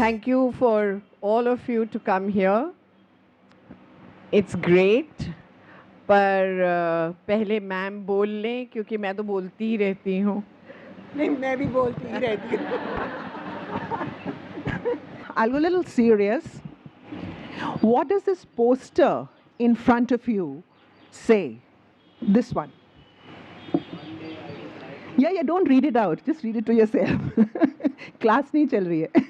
Thank you for all of you to come here. It's great. पर पहले ma'am बोल लें क्योंकि मैं तो बोलती ही रहती हूँ. नहीं, मैं भी बोलती ही रहती हूँ. I'll go a little serious. What does this poster in front of you say? This one. Yeah, don't read it out. Just read it to yourself. Class nahi chal rahi hai.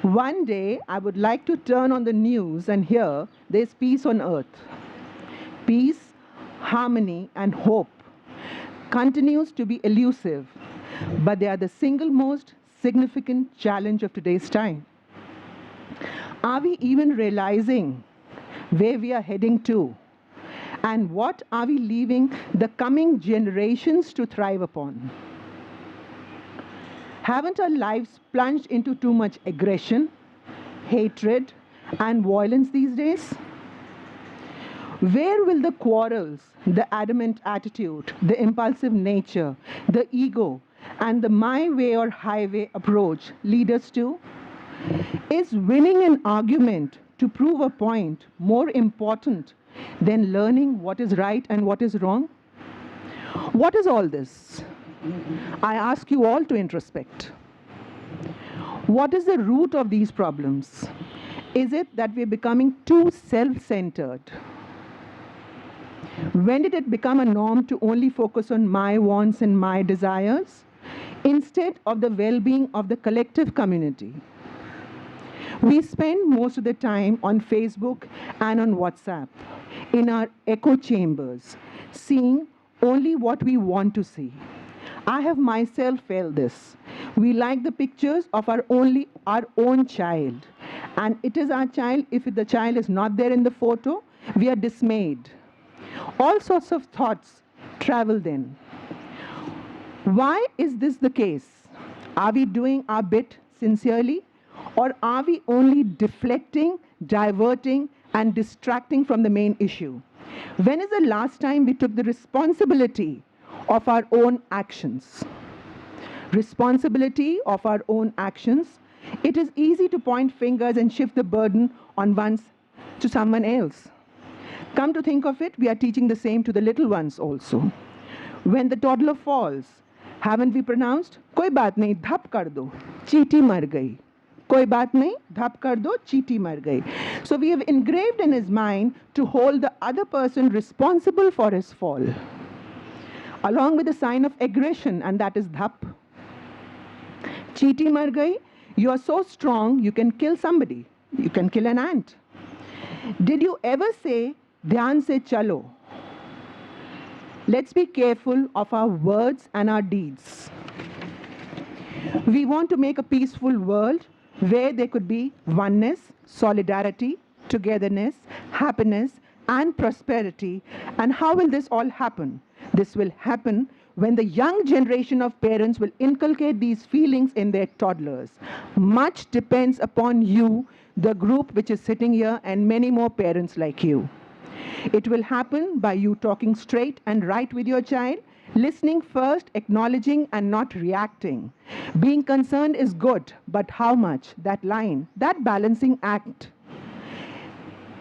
One day, I would like to turn on the news and hear there's peace on earth. Peace, harmony, and hope continues to be elusive, but they are the single most significant challenge of today's time. Are we even realizing where we are heading to? And what are we leaving the coming generations to thrive upon? Haven't our lives plunged into too much aggression, hatred, and violence these days? Where will the quarrels, the adamant attitude, the impulsive nature, the ego, and the my way or highway approach lead us to? Is winning an argument to prove a point more important than learning what is right and what is wrong? What is all this? I ask you all to introspect. What is the root of these problems? Is it that we're becoming too self-centered? When did it become a norm to only focus on my wants and my desires instead of the well-being of the collective community? We spend most of the time on Facebook and on WhatsApp in our echo chambers, seeing only what we want to see. I have myself felt this. We like the pictures of our own child, and it is our child. If the child is not there in the photo, we are dismayed. All sorts of thoughts travel then. Why is this the case? Are we doing our bit sincerely? Or are we only deflecting, diverting, and distracting from the main issue? When is the last time we took the responsibility of our own actions? Responsibility of our own actions. It is easy to point fingers and shift the burden on to someone else. Come to think of it, we are teaching the same to the little ones also. When the toddler falls, haven't we pronounced, "Koi baat nahi, dhap kar do, cheeti mar gayi." Koi baat nahi, dhap kar do, cheeti mar gayi. So we have engraved in his mind to hold the other person responsible for his fall, along with a sign of aggression, and that is dhap. Cheeti mar gayi, you are so strong, you can kill somebody. You can kill an ant. Did you ever say, "Dhyan se chalo"? Let's be careful of our words and our deeds. We want to make a peaceful world where there could be oneness, solidarity, togetherness, happiness, and prosperity. And how will this all happen? This will happen when the young generation of parents will inculcate these feelings in their toddlers. Much depends upon you, the group which is sitting here, and many more parents like you. It will happen by you talking straight and right with your child, listening first, acknowledging and not reacting. Being concerned is good, but how much? That line, that balancing act.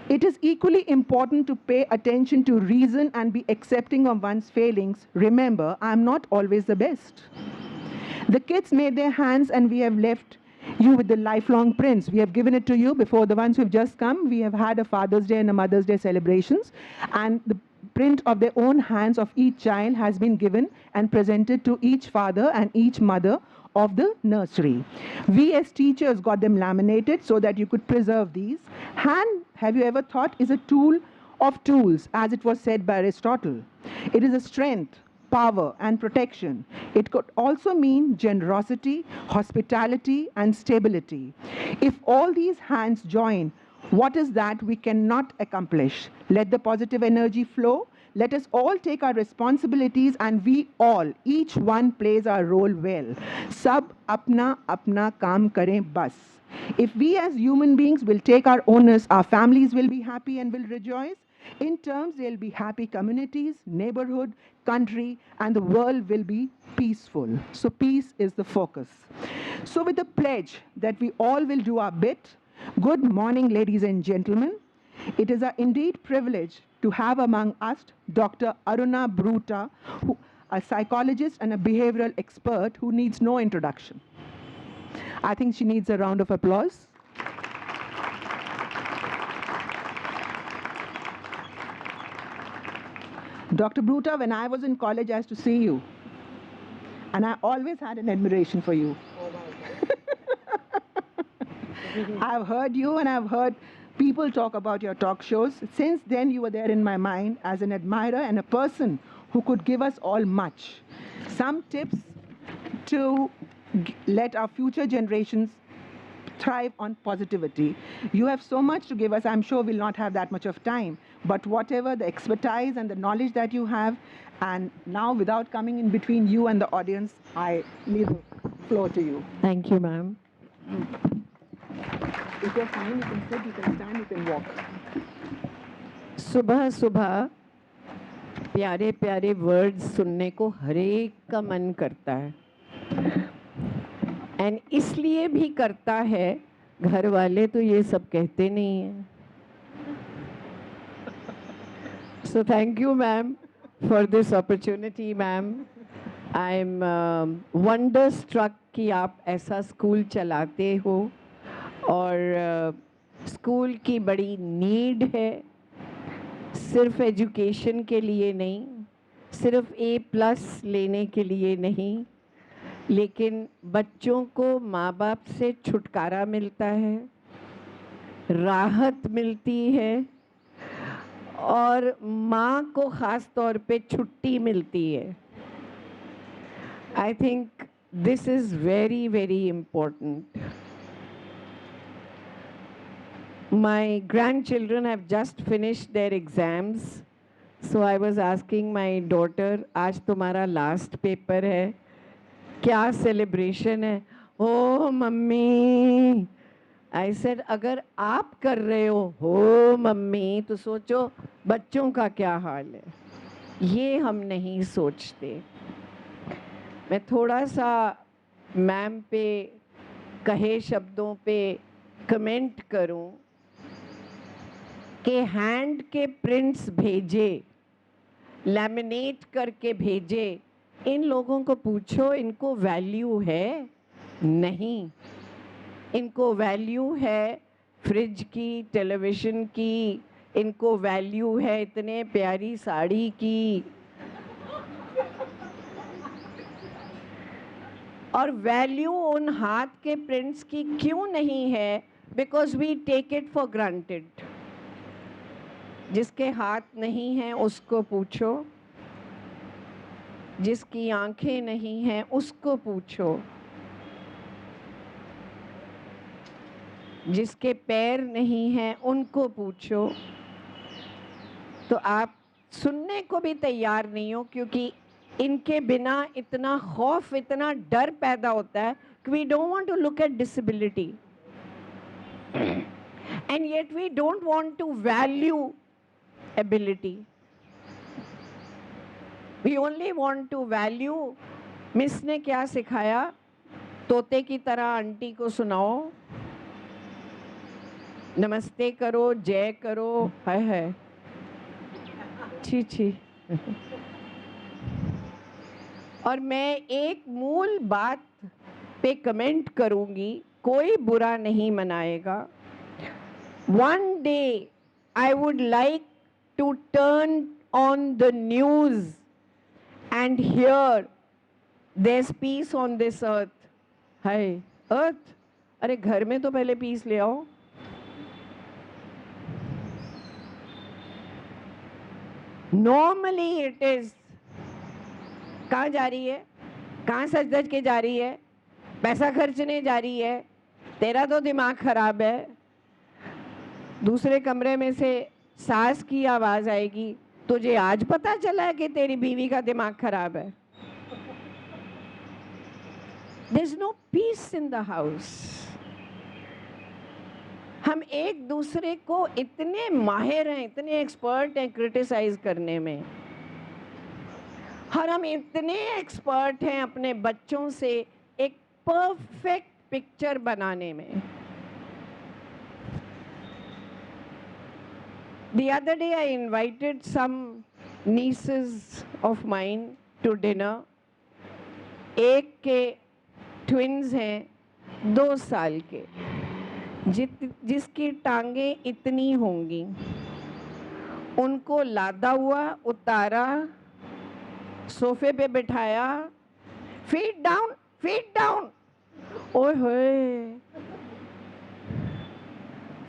It is equally important to pay attention to reason and be accepting of one's failings. Remember, I am not always the best. The kids made their hands and we have left you with the lifelong prints. We have given it to you before the ones who have just come. We have had a Father's Day and a Mother's Day celebrations, and the print of their own hands of each child has been given and presented to each father and each mother of the nursery. We as teachers got them laminated so that you could preserve these. Hand, have you ever thought, is a tool of tools, as it was said by Aristotle. It is a strength, power, and protection. It could also mean generosity, hospitality, and stability. If all these hands join, what is that we cannot accomplish? Let the positive energy flow. Let us all take our responsibilities, and we all, each one plays our role well. Sab apna apna kaam kare bas. If we as human beings will take our onus, our families will be happy and will rejoice. In terms, there'll be happy communities, neighborhood, country, and the world will be peaceful. So peace is the focus. So with the pledge that we all will do our bit, good morning, ladies and gentlemen. It is a indeed privilege to have among us Dr. Aruna Bruta, a psychologist and a behavioral expert who needs no introduction. I think she needs a round of applause. Dr. Bruta, when I was in college, I used to see you. And I always had an admiration for you. I've heard you and I've heard people talk about your talk shows. Since then, you were there in my mind as an admirer and a person who could give us all much. Some tips to let our future generations thrive on positivity. You have so much to give us. I'm sure we'll not have that much of time. But whatever the expertise and the knowledge that you have, and now without coming in between you and the audience, I leave the floor to you. Thank you, ma'am. If you're fine, you can sit, you can stand, you can walk. सुबह सुबह प्यारे प्यारे words सुनने को हर एक का मन करता है, एंड इसलिए भी करता है, घर वाले तो ये सब कहते नहीं हैं. So thank you, ma'am, for this opportunity, ma'am. I'm wonderstruck कि आप ऐसा स्कूल चलाते हो और स्कूल की बड़ी नीड है, सिर्फ एजुकेशन के लिए नहीं, सिर्फ A+ लेने के लिए नहीं, लेकिन बच्चों को माँ बाप से छुटकारा मिलता है, राहत मिलती है और माँ को ख़ास तौर पे छुट्टी मिलती है. I think this is very, very important. My grandchildren have just finished their exams. So I was asking my daughter, आज तुम्हारा last paper है, क्या celebration है? Oh मम्मी, I said अगर आप कर रहे हो मम्मी, तो सोचो बच्चों का क्या हाल है. ये हम नहीं सोचते. मैं थोड़ा सा मैम पे कहे शब्दों पे कमेंट करूं कि हैंड के प्रिंट्स भेजे, लैमिनेट करके भेजे, इन लोगों को पूछो इनको वैल्यू है? नहीं. इनको वैल्यू है फ्रिज की, टेलीविज़न की, इनको वैल्यू है इतने प्यारी साड़ी की. और वैल्यू उन हाथ के प्रिंट्स की क्यों नहीं है? Because we take it for granted. जिसके हाथ नहीं हैं उसको पूछो, जिसकी आंखें नहीं हैं उसको पूछो, जिसके पैर नहीं हैं उनको पूछो. तो आप सुनने को भी तैयार नहीं हो, क्योंकि इनके बिना इतना खौफ, इतना डर पैदा होता है कि we don't want to look at disability. And yet we don't want to value ability. We only want to value. Miss ने क्या सिखाया? तोते की तरह आंटी को सुनाओ, नमस्ते करो, जय करो, है छी छी. और मैं एक मूल बात पे कमेंट करूंगी, कोई बुरा नहीं मनाएगा. One day I would like to turn on the news and hear there's peace on this earth. Hi, earth? अरे घर में तो पहले पीस ले आओ. Normally it is, कहाँ जा रही है, कहाँ सज धज के जा रही है, पैसा खर्चने जा रही है, तेरा तो दिमाग खराब है. दूसरे कमरे में से सास की आवाज़ आएगी, तुझे आज पता चला है कि तेरी बीवी का दिमाग खराब है. There's no peace in the house. हम एक दूसरे को इतने माहिर हैं, इतने एक्सपर्ट हैं क्रिटिसाइज करने में, और हम इतने एक्सपर्ट हैं अपने बच्चों से एक परफेक्ट पिक्चर बनाने में। The other day I invited some nieces of mine to dinner. एक के ट्विन्स हैं 2 साल के, जिसकी टांगें इतनी होंगी। उनको लादा हुआ, उतारा, सोफे पे बिठाया, फीट डाउन, फीट डाउन। ओए होए,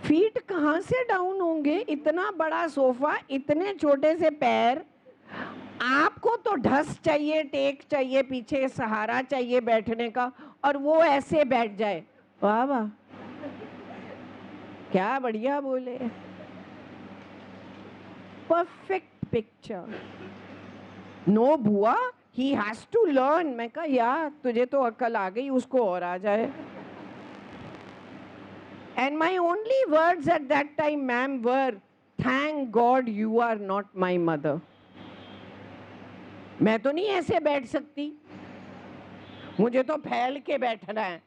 फीट कहाँ से डाउन होंगे? इतना बड़ा सोफा, इतने छोटे से पैर। आपको तो ढस चाहिए, टेक चाहिए, पीछे सहारा चाहिए बैठने का, और वो ऐसे बैठ जाए। वाह वाह, क्या बढ़िया बोले। Perfect picture. नो बुआ, ही हैज टू लर्न। मैं कहा यार तुझे तो अक्ल आ गई, उसको और आ जाए। And my only words at that time, ma'am, were, thank God you are not my mother. मैं तो नहीं ऐसे बैठ सकती, मुझे तो फैल के बैठना है।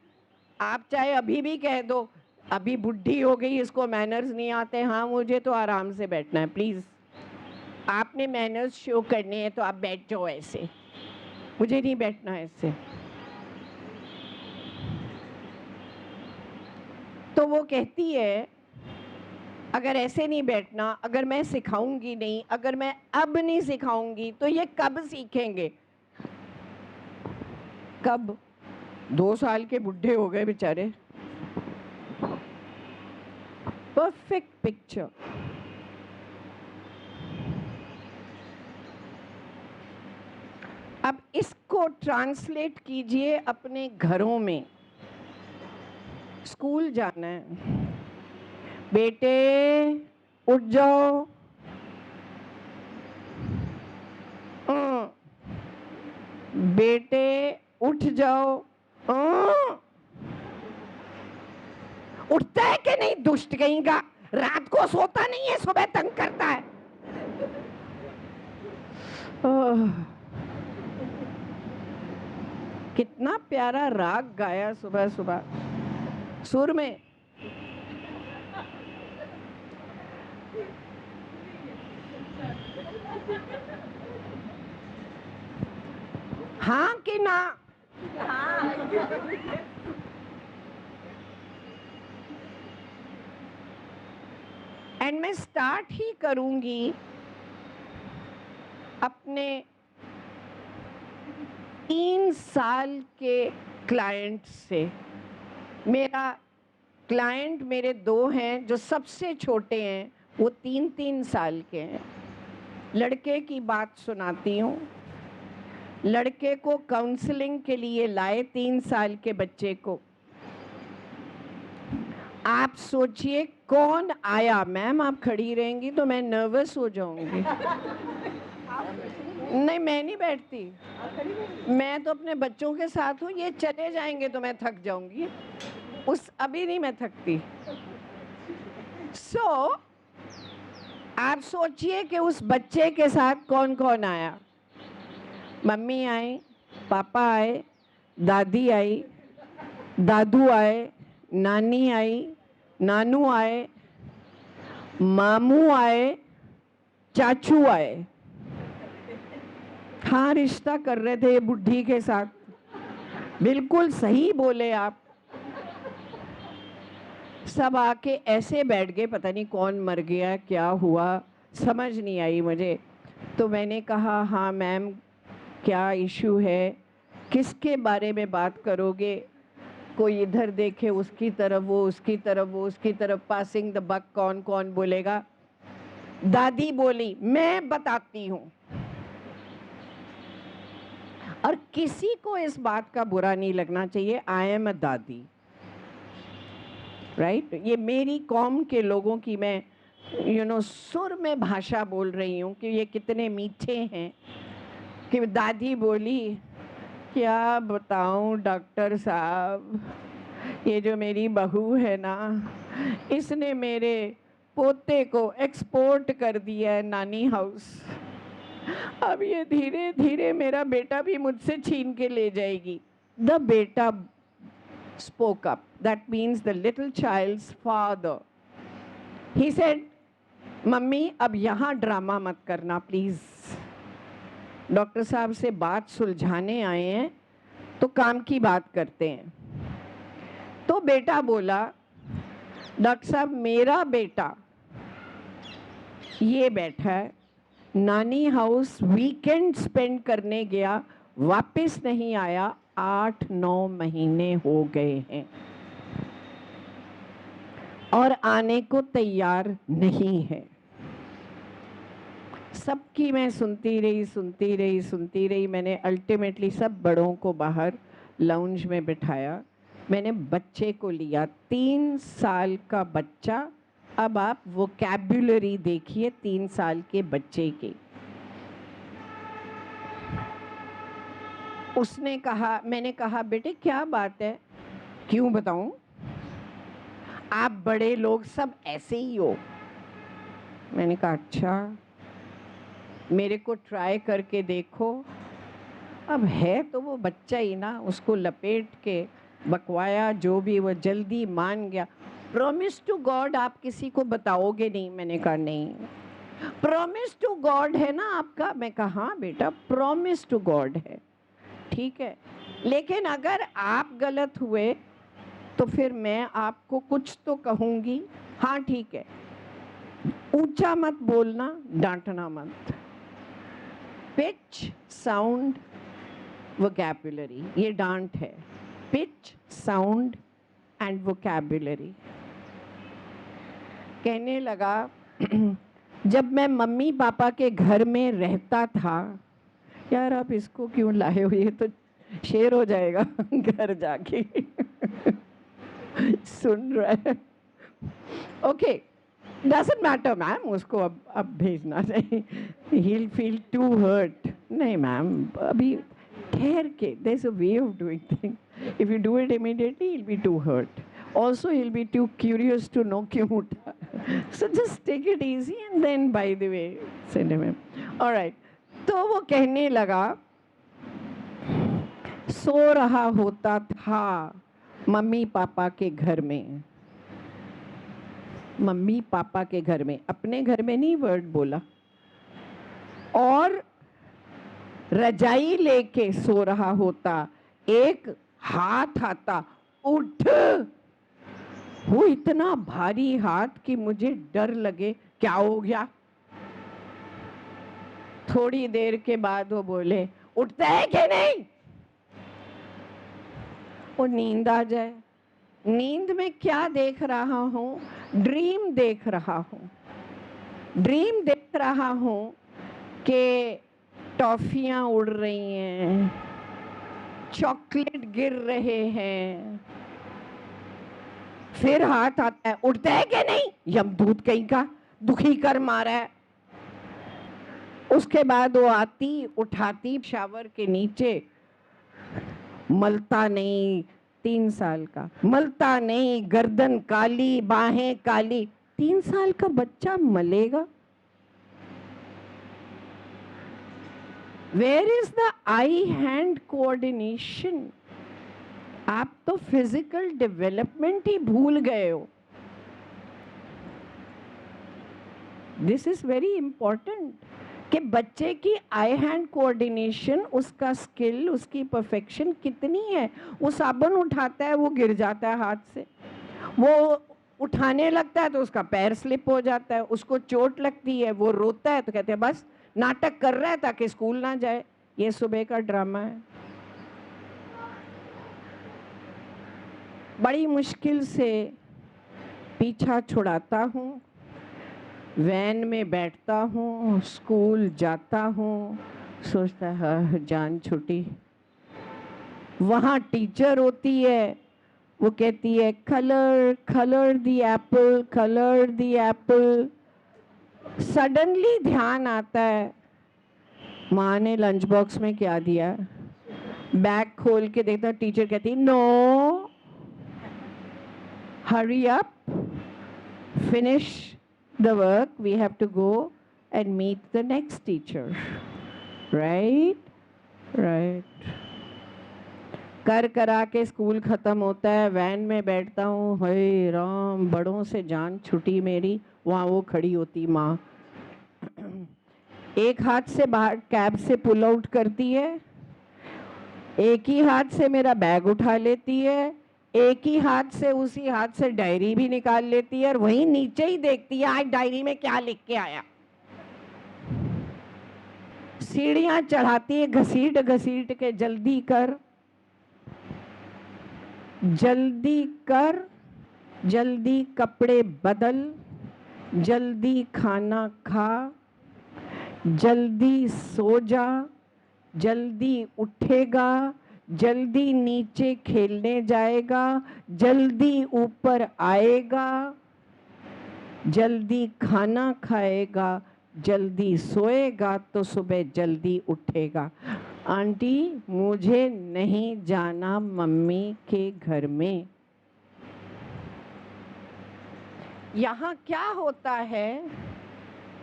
आप चाहे अभी भी कह दो, अभी बुढ़ी हो गई, इसको मैनर्स नहीं आते। हाँ, मुझे तो आराम से बैठना है। प्लीज़, आपने मैनर्स शो करने हैं तो आप बैठ जाओ ऐसे, मुझे नहीं बैठना है ऐसे। तो वो कहती है अगर ऐसे नहीं बैठना, अगर मैं सिखाऊंगी नहीं, अगर मैं अब नहीं सिखाऊंगी तो ये कब सीखेंगे? कब? 2 साल के बुढ़े हो गए बेचारे। Perfect picture. अब इसको ट्रांसलेट कीजिए अपने घरों में। स्कूल जाना है, बेटे उठ जाओ, बेटे उठ जाओ। उठता है कि नहीं दुष्ट कहीं का? रात को सोता नहीं है, सुबह तंग करता है। कितना प्यारा राग गाया सुबह सुबह सुर में। हाँ कि ना? एंड मैं स्टार्ट ही करूंगी अपने 3 साल के क्लाइंट से। मेरा क्लाइंट मेरे 2 हैं, जो सबसे छोटे हैं वो 3-3 साल के हैं। लड़के की बात सुनाती हूँ। लड़के को काउंसलिंग के लिए लाए, 3 साल के बच्चे को। आप सोचिए कौन आया? मैम आप खड़ी रहेंगी तो मैं नर्वस हो जाऊंगी। नहीं, मैं नहीं बैठती, मैं तो अपने बच्चों के साथ हूँ। ये चले जाएंगे तो मैं थक जाऊंगी, अभी नहीं मैं थकती। आप सोचिए कि उस बच्चे के साथ कौन कौन आया। मम्मी आई, पापा आए, दादी आई, दादू आए, नानी आई, नानू आए, मामू आए, चाचू आए। हाँ, रिश्ता कर रहे थे ये बुढ़ी के साथ। बिल्कुल सही बोले आप। सब आके ऐसे बैठ गए, पता नहीं कौन मर गया, क्या हुआ, समझ नहीं आई मुझे। तो मैंने कहा हाँ मैम, क्या इशू है, किसके बारे में बात करोगे? कोई इधर देखे उसकी तरफ, वो उसकी तरफ, वो उसकी तरफ, पासिंग द बक, कौन कौन बोलेगा। दादी बोली मैं बताती हूँ। और किसी को इस बात का बुरा नहीं लगना चाहिए, आई एम अ दादी, राइट? ये मेरी कौम के लोगों की मैं सुर में भाषा बोल रही हूँ कि ये कितने मीठे हैं। कि दादी बोली क्या बताऊँ डॉक्टर साहब, ये जो मेरी बहू है ना, इसने मेरे पोते को एक्सपोर्ट कर दिया है नानी हाउस। अब ये धीरे धीरे मेरा बेटा भी मुझसे छीन के ले जाएगी। द बेटा spoke up. That means the little child's father. He said, mummy अब यहाँ ड्रामा मत करना प्लीज। डॉक्टर साहब से बात सुलझाने आए हैं तो काम की बात करते हैं। तो बेटा बोला, डॉक्टर साहब मेरा बेटा ये बैठा है, नानी हाउस वीकेंड स्पेंड करने गया, वापस नहीं आया, 8-9 महीने हो गए हैं और आने को तैयार नहीं है। सबकी मैं सुनती रही। मैंने अल्टीमेटली सब बड़ों को बाहर लाउंज में बिठाया। मैंने बच्चे को लिया, 3 साल का बच्चा। अब आप वोकैब्युलरी देखिए 3 साल के बच्चे की। उसने कहा, मैंने कहा बेटे क्या बात है? क्यों बताऊं? आप बड़े लोग सब ऐसे ही हो। मैंने कहा अच्छा, मेरे को ट्राई करके देखो। अब है तो वो बच्चा ही ना, उसको लपेट के बकवाया जो भी, वो जल्दी मान गया। प्रॉमिस टू गॉड आप किसी को बताओगे नहीं? मैंने कहा नहीं। प्रॉमिस टू गॉड है ना आपका? मैं कहा हाँ बेटा प्रॉमिस टू गॉड है। ठीक है, लेकिन अगर आप गलत हुए तो फिर मैं आपको कुछ तो कहूंगी। हाँ ठीक है, ऊंचा मत बोलना, डांटना मत। पिच, साउंड, वोकैब्युलरी, ये डांट है। Pitch, sound and vocabulary. कहने लगा जब मैं मम्मी पापा के घर में रहता था, यार आप इसको क्यों लाए हो, ये तो शेर हो जाएगा घर जाके सुन रहा है। ओके, डजंट मैटर मैम, उसको अब भेजना नहीं। he'll feel too hurt। नहीं मैम, अभी ठहर के, there's a way of doing things। if you do it immediately he'll be too hurt, also he'll be too curious to know क्यों उठा। so just take it easy and then by the way send him in। all right, तो वो कहने लगा सो रहा होता था mummy papa के घर में। मम्मी पापा के घर में, अपने घर में नहीं वर्ड बोला। और रजाई लेके सो रहा होता, एक हाथ आता, उठ। वो इतना भारी हाथ कि मुझे डर लगे क्या हो गया। थोड़ी देर के बाद वो बोले उठता है कि नहीं? वो नींद आ जाए। नींद में क्या देख रहा हूँ? ड्रीम देख रहा हूँ। ड्रीम देख रहा हूँ कि टॉफियाँ उड़ रही हैं, चॉकलेट गिर रहे हैं। फिर हाथ आता है, उठता है कि नहीं? यमदूत कहीं का, दुखी कर मारा है। उसके बाद वो आती, उठाती शावर के नीचे, मलता नहीं, 3 साल का, मलता नहीं, गर्दन काली, बाहें काली। 3 साल का बच्चा मलेगा? Where is the eye hand coordination? आप तो फिजिकल डेवलपमेंट ही भूल गए हो। दिस इज वेरी इंपॉर्टेंट कि बच्चे की आई हैंड कोऑर्डिनेशन, उसका स्किल, उसकी परफेक्शन कितनी है। वो साबुन उठाता है, वो गिर जाता है हाथ से। वो उठाने लगता है तो उसका पैर स्लिप हो जाता है, उसको चोट लगती है, वो रोता है तो कहते हैं बस नाटक कर रहा है ताकि स्कूल ना जाए। ये सुबह का ड्रामा है। बड़ी मुश्किल से पीछा छुड़ाता हूँ, वैन में बैठता हूँ, स्कूल जाता हूँ, सोचता है जान छुटी। वहाँ टीचर होती है, वो कहती है colour colour the Apple, colour the Apple. Suddenly ध्यान आता है माँ ने लंच बॉक्स में क्या दिया। बैग खोल के देखता, टीचर कहती no, hurry up, finish the work, we have to go and meet the next teacher. Right? Right. कर करा के स्कूल ख़त्म होता है, वैन में बैठता हूँ, हे राम, बड़ों से जान छुटी मेरी, वहाँ वो खड़ी होती माँ, एक हाथ से बाहर कैब से पुल आउट करती है, एक ही हाथ से मेरा बैग उठा लेती है, एक ही हाथ से उसी हाथ से डायरी भी निकाल लेती है, और वहीं नीचे ही देखती है आज डायरी में क्या लिख के आया। सीढ़ियां चढ़ाती है घसीट घसीट के, जल्दी कर, जल्दी कर, जल्दी कपड़े बदल, जल्दी खाना खा, जल्दी सो जा, जल्दी उठेगा, जल्दी नीचे खेलने जाएगा, जल्दी ऊपर आएगा, जल्दी खाना खाएगा, जल्दी सोएगा तो सुबह जल्दी उठेगा। आंटी मुझे नहीं जाना मम्मी के घर में। यहाँ क्या होता है,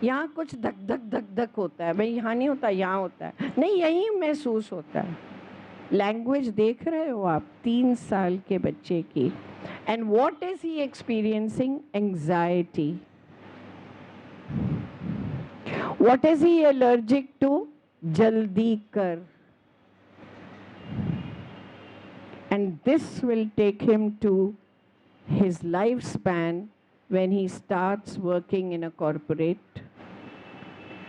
यहाँ कुछ धक धक धक धक होता है, भाई यहाँ नहीं होता, यहाँ होता है, नहीं यही महसूस होता है। लैंग्वेज देख रहे हो आप 3 साल के बच्चे की, and what is he experiencing? Anxiety. What is he allergic to? जल्दी कर। And this will take him to his lifespan when he starts working in a corporate.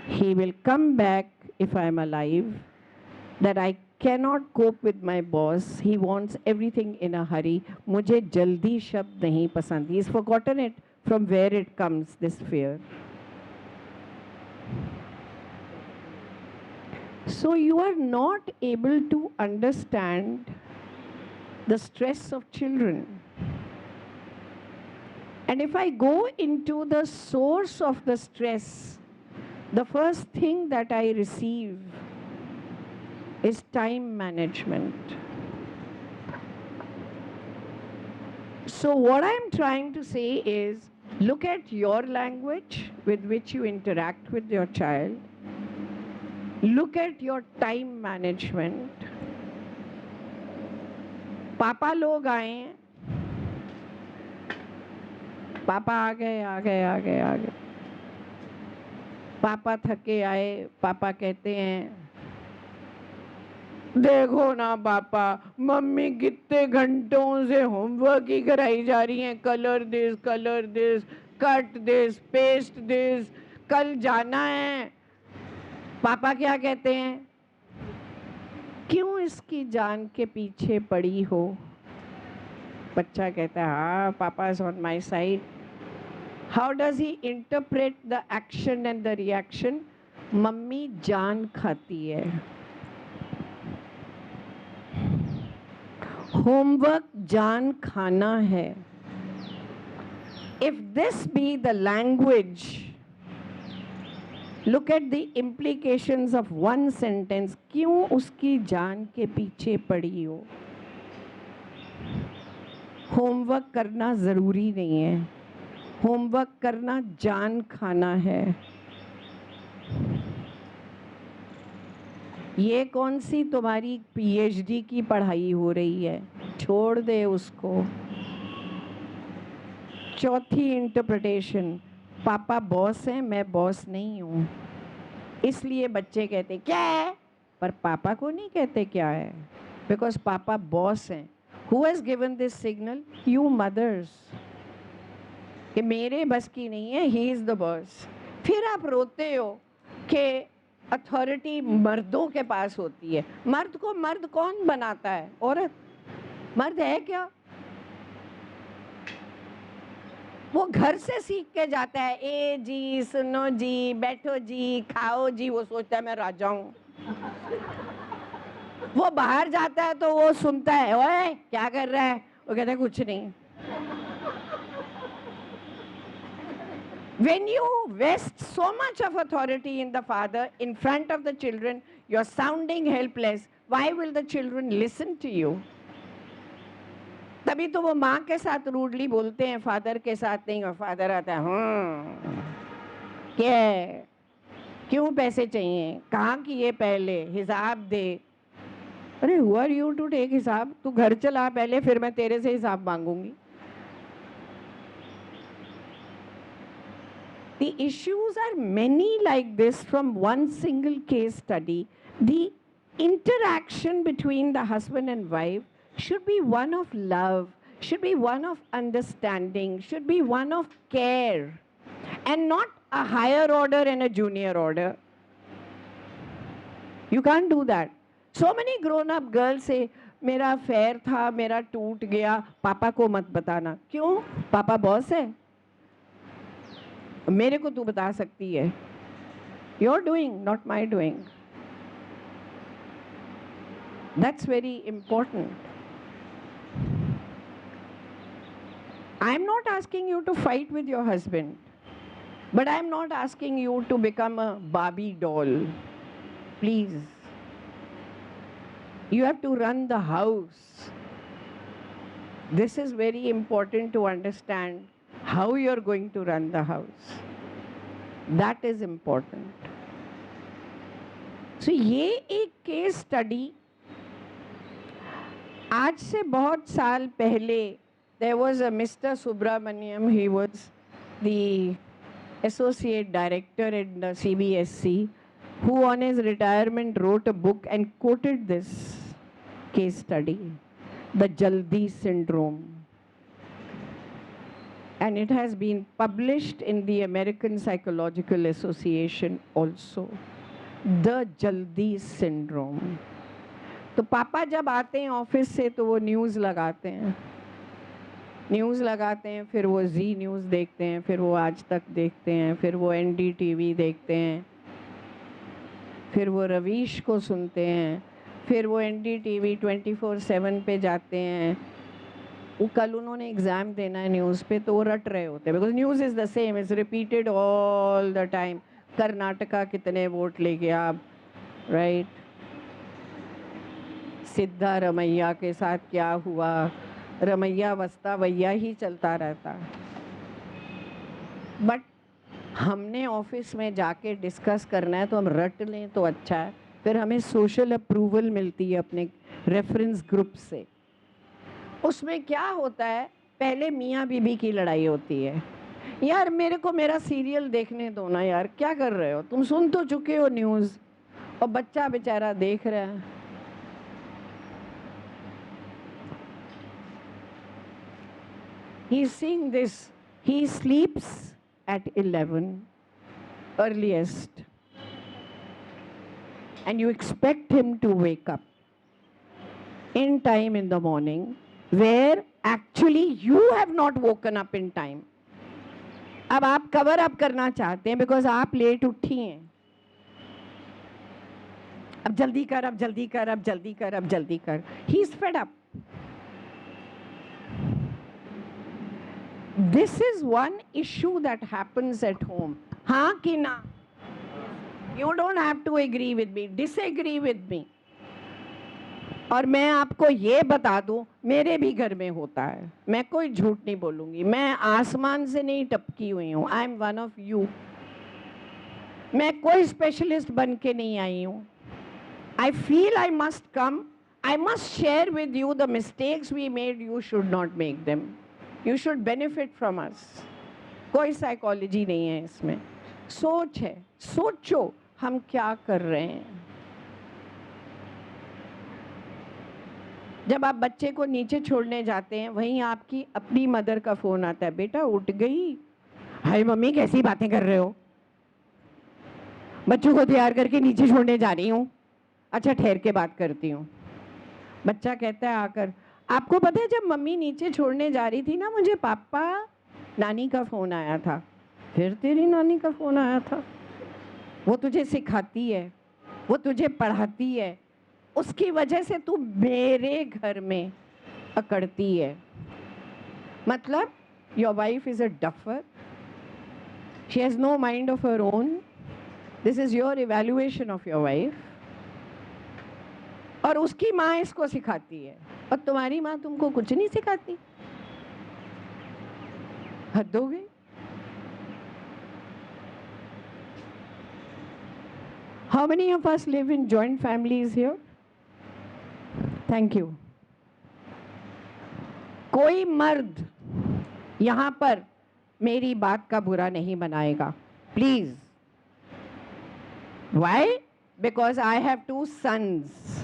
He will come back, if I am alive, that I cannot cope with my boss. He wants everything in a hurry. मुझे जल्दी शब्द नहीं पसंद. He's forgotten it, from where it comes, this fear. So you are not able to understand the stress of children. And if I go into the source of the stress, the first thing that I receive is time management. So what I'm trying to say is, look at your language with which you interact with your child. Look at your time management. पापा लोग आए, पापा आ गए आ गए आ गए आ गए, पापा थके आए, पापा कहते हैं देखो ना पापा, मम्मी कितने घंटों से होमवर्क ही कराई जा रही हैं, colour this, cut this, paste this, कल जाना है। पापा क्या कहते हैं? क्यों इसकी जान के पीछे पड़ी हो? बच्चा कहता है हाँ, पापा is on my side. How does he interpret the action and the reaction? Mummy जान खाती है, होमवर्क जान खाना है। If this be the language, look at the implications of one sentence. क्यों उसकी जान के पीछे पड़ी हो? होमवर्क करना ज़रूरी नहीं है, होमवर्क करना जान खाना है। ये कौन सी तुम्हारी पीएचडी की पढ़ाई हो रही है? छोड़ दे उसको। चौथी इंटरप्रिटेशन, पापा बॉस हैं, मैं बॉस नहीं हूँ। इसलिए बच्चे कहते क्या है, पर पापा को नहीं कहते क्या है, बिकॉज पापा बॉस हैं। Who has given this signal? You mothers, कि मेरे बस की नहीं है, ही इज द बॉस। फिर आप रोते हो कि अथॉरिटी मर्दों के पास होती है। मर्द को मर्द कौन बनाता है? औरत। मर्द है क्या? वो घर से सीख के जाता है, ए जी, सुनो जी, बैठो जी, खाओ जी, वो सोचता है मैं राजा हूँ। वो बाहर जाता है तो वो सुनता है, ओए क्या कर रहा है? वो कहता है कुछ नहीं। When you vest so much of authority in the father in front of the children, you're sounding helpless. Why will the children listen to you? The कभी तो वो माँ के साथ रूडली बोलते हैं, फादर के साथ नहीं, और फादर आता है, क्या है? क्यों पैसे चाहिए, कहाँ की ये, पहले हिसाब दे। अरे who are you to take हिसाब? तू घर चला पहले, फिर मैं तेरे से हिसाब मांगूंगी। The issues are many like this from one single case study. The interaction between the husband and wife should be one of love, should be one of understanding, should be one of care, and not a higher order and a junior order. You can't do that. So many grown-up girls say, मेरा affair था, मेरा टूट गया, पापा को मत बताना। क्यों? पापा बॉस है, मेरे को तू बता सकती है। You're doing, not my doing. That's very important. I'm not asking you to fight with your husband, but I'm not asking you to become a Barbie doll. Please. You have to run the house. This is very important to understand how you're going to run the house. That is important. So ये एक case study, आज से बहुत साल पहले there was a Mr. Subramaniam, he was the associate director at the CBSC, who on his retirement wrote a book and quoted this case study, the Jaldi syndrome. And it has been published in the American Psychological Association also, the Jaldi syndrome. तो पापा जब आते हैं office से तो वो news लगाते हैं, फिर वो जी न्यूज़ देखते हैं, फिर वो आज तक देखते हैं, फिर वो NDTV देखते हैं, फिर वो रवीश को सुनते हैं, फिर वो NDTV 24/7 पे जाते हैं। वो कल उन्होंने एग्ज़ाम देना है न्यूज़ पे, तो वो रट रहे होते हैं, because news is the same, is repeated all the time. Karnataka कितने वोट ले गया, राइट? सिद्धा रमैया के साथ क्या हुआ, रमैया वस्ता वैया ही चलता रहता। बट हमने ऑफिस में जाके डिस्कस करना है तो हम रट लें तो अच्छा है, फिर हमें सोशल अप्रूवल मिलती है अपने रेफरेंस ग्रुप से। उसमें क्या होता है, पहले मियाँ बीबी की लड़ाई होती है, यार मेरे को मेरा सीरियल देखने दो ना यार, क्या कर रहे हो तुम, सुन तो चुके हो न्यूज़, और बच्चा बेचारा देख रहा है। He's seeing this, he sleeps at 11 earliest, and you expect him to wake up in time in the morning, where actually you have not woken up in time. अब आप कवर अप करना चाहते हैं बिकॉज आप late उठी हैं। अब जल्दी कर, अब जल्दी कर, अब जल्दी कर, अब जल्दी कर। He is fed up. This is one issue that happens at home. हाँ कि ना? You don't have to agree with me, disagree with me. और मैं आपको ये बता दूं, मेरे भी घर में होता है, मैं कोई झूठ नहीं बोलूँगी, मैं आसमान से नहीं टपकी हुई हूँ। I am one of you. मैं कोई स्पेशलिस्ट बन के नहीं आई हूँ। I feel I must come, I must share with you the mistakes we made, you should not make them, you should benefit from us. कोई साइकोलॉजी नहीं है इसमें, सोच है। सोचो हम क्या कर रहे हैं। जब आप बच्चे को नीचे छोड़ने जाते हैं, वहीं आपकी अपनी मदर का फ़ोन आता है, बेटा उठ गई? हाय मम्मी कैसी बातें कर रहे हो, बच्चों को तैयार करके नीचे छोड़ने जा रही हूँ। अच्छा ठहर के बात करती हूँ। बच्चा कहता है आकर, आपको पता है जब मम्मी नीचे छोड़ने जा रही थी ना, मुझे पापा नानी का फ़ोन आया था। फिर तेरी नानी का फ़ोन आया था? वो तुझे सिखाती है, वो तुझे पढ़ाती है, उसकी वजह से तू मेरे घर में अकड़ती है। मतलब your wife is a duffer, she has no mind of her own. This is your evaluation of your wife. और उसकी माँ इसको सिखाती है। और तुम्हारी माँ तुमको कुछ नहीं सिखाती? हद हो गई। How many of us live in joint families here? Thank you. कोई मर्द यहाँ पर मेरी बात का बुरा नहीं मनाएगा, please. Why? Because I have 2 sons.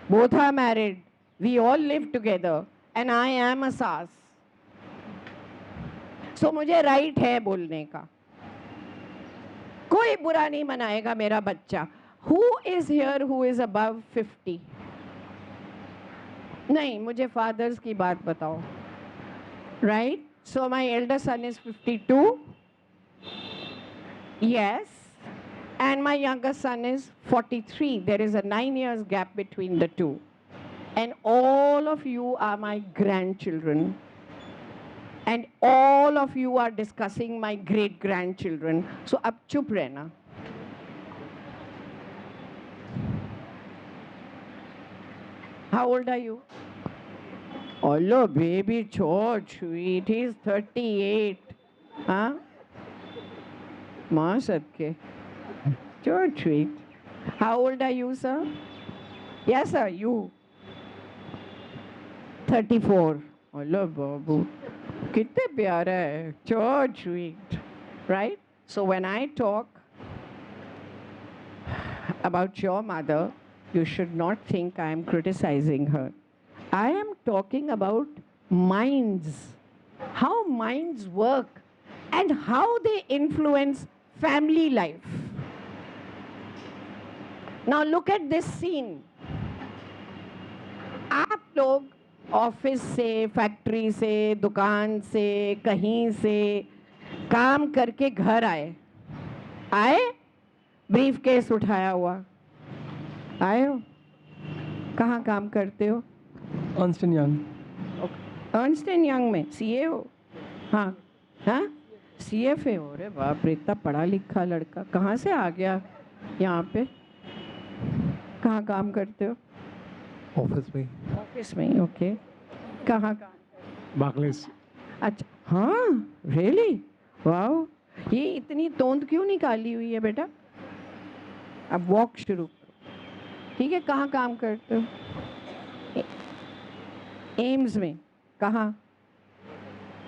Both are married. We all live together and I am a सास। So मुझे राइट है बोलने का। कोई बुरा नहीं मनाएगा मेरा बच्चा। Who is here who is above 50? नहीं, मुझे फादर्स की बात बताओ। Right? So my elder son is 52. Yes. And my younger son is 43. There is a 9 years gap between the two. And all of you are my grandchildren. And all of you are discussing my great grandchildren. So ab chup rehna. How old are you? Oh, baby, so sweet. He's 38. Huh? Ma sadke. So sweet. How old are you, sir? Yes, sir, you. 34. Oh, babu. कितने प्यारा है, so sweet, right? So when I talk about your mother, you should not think I am criticizing her. I am talking about minds, how minds work and how they influence family life. Now look at this scene. आप लोग office से, factory से, दुकान से, कहीं से काम करके घर आए, ब्रीफ केस उठाया हुआ आए हो। कहाँ काम करते हो? Ernst and young. Ernst and young में सीए हो? हाँ हाँ, सीएफए हो। रे बाप रे, इतना पढ़ा लिखा लड़का कहाँ से आ गया यहाँ पे? कहाँ काम करते हो? ऑफिस में। ऑफिस में, ओके। कहाँ का? बार्कलेस। अच्छा, हाँ, रियली? वाओ, ये इतनी तोंद क्यों निकाली हुई है बेटा? अब वॉक शुरू करो, ठीक है? कहाँ काम करते हो? एम्स में। कहाँ?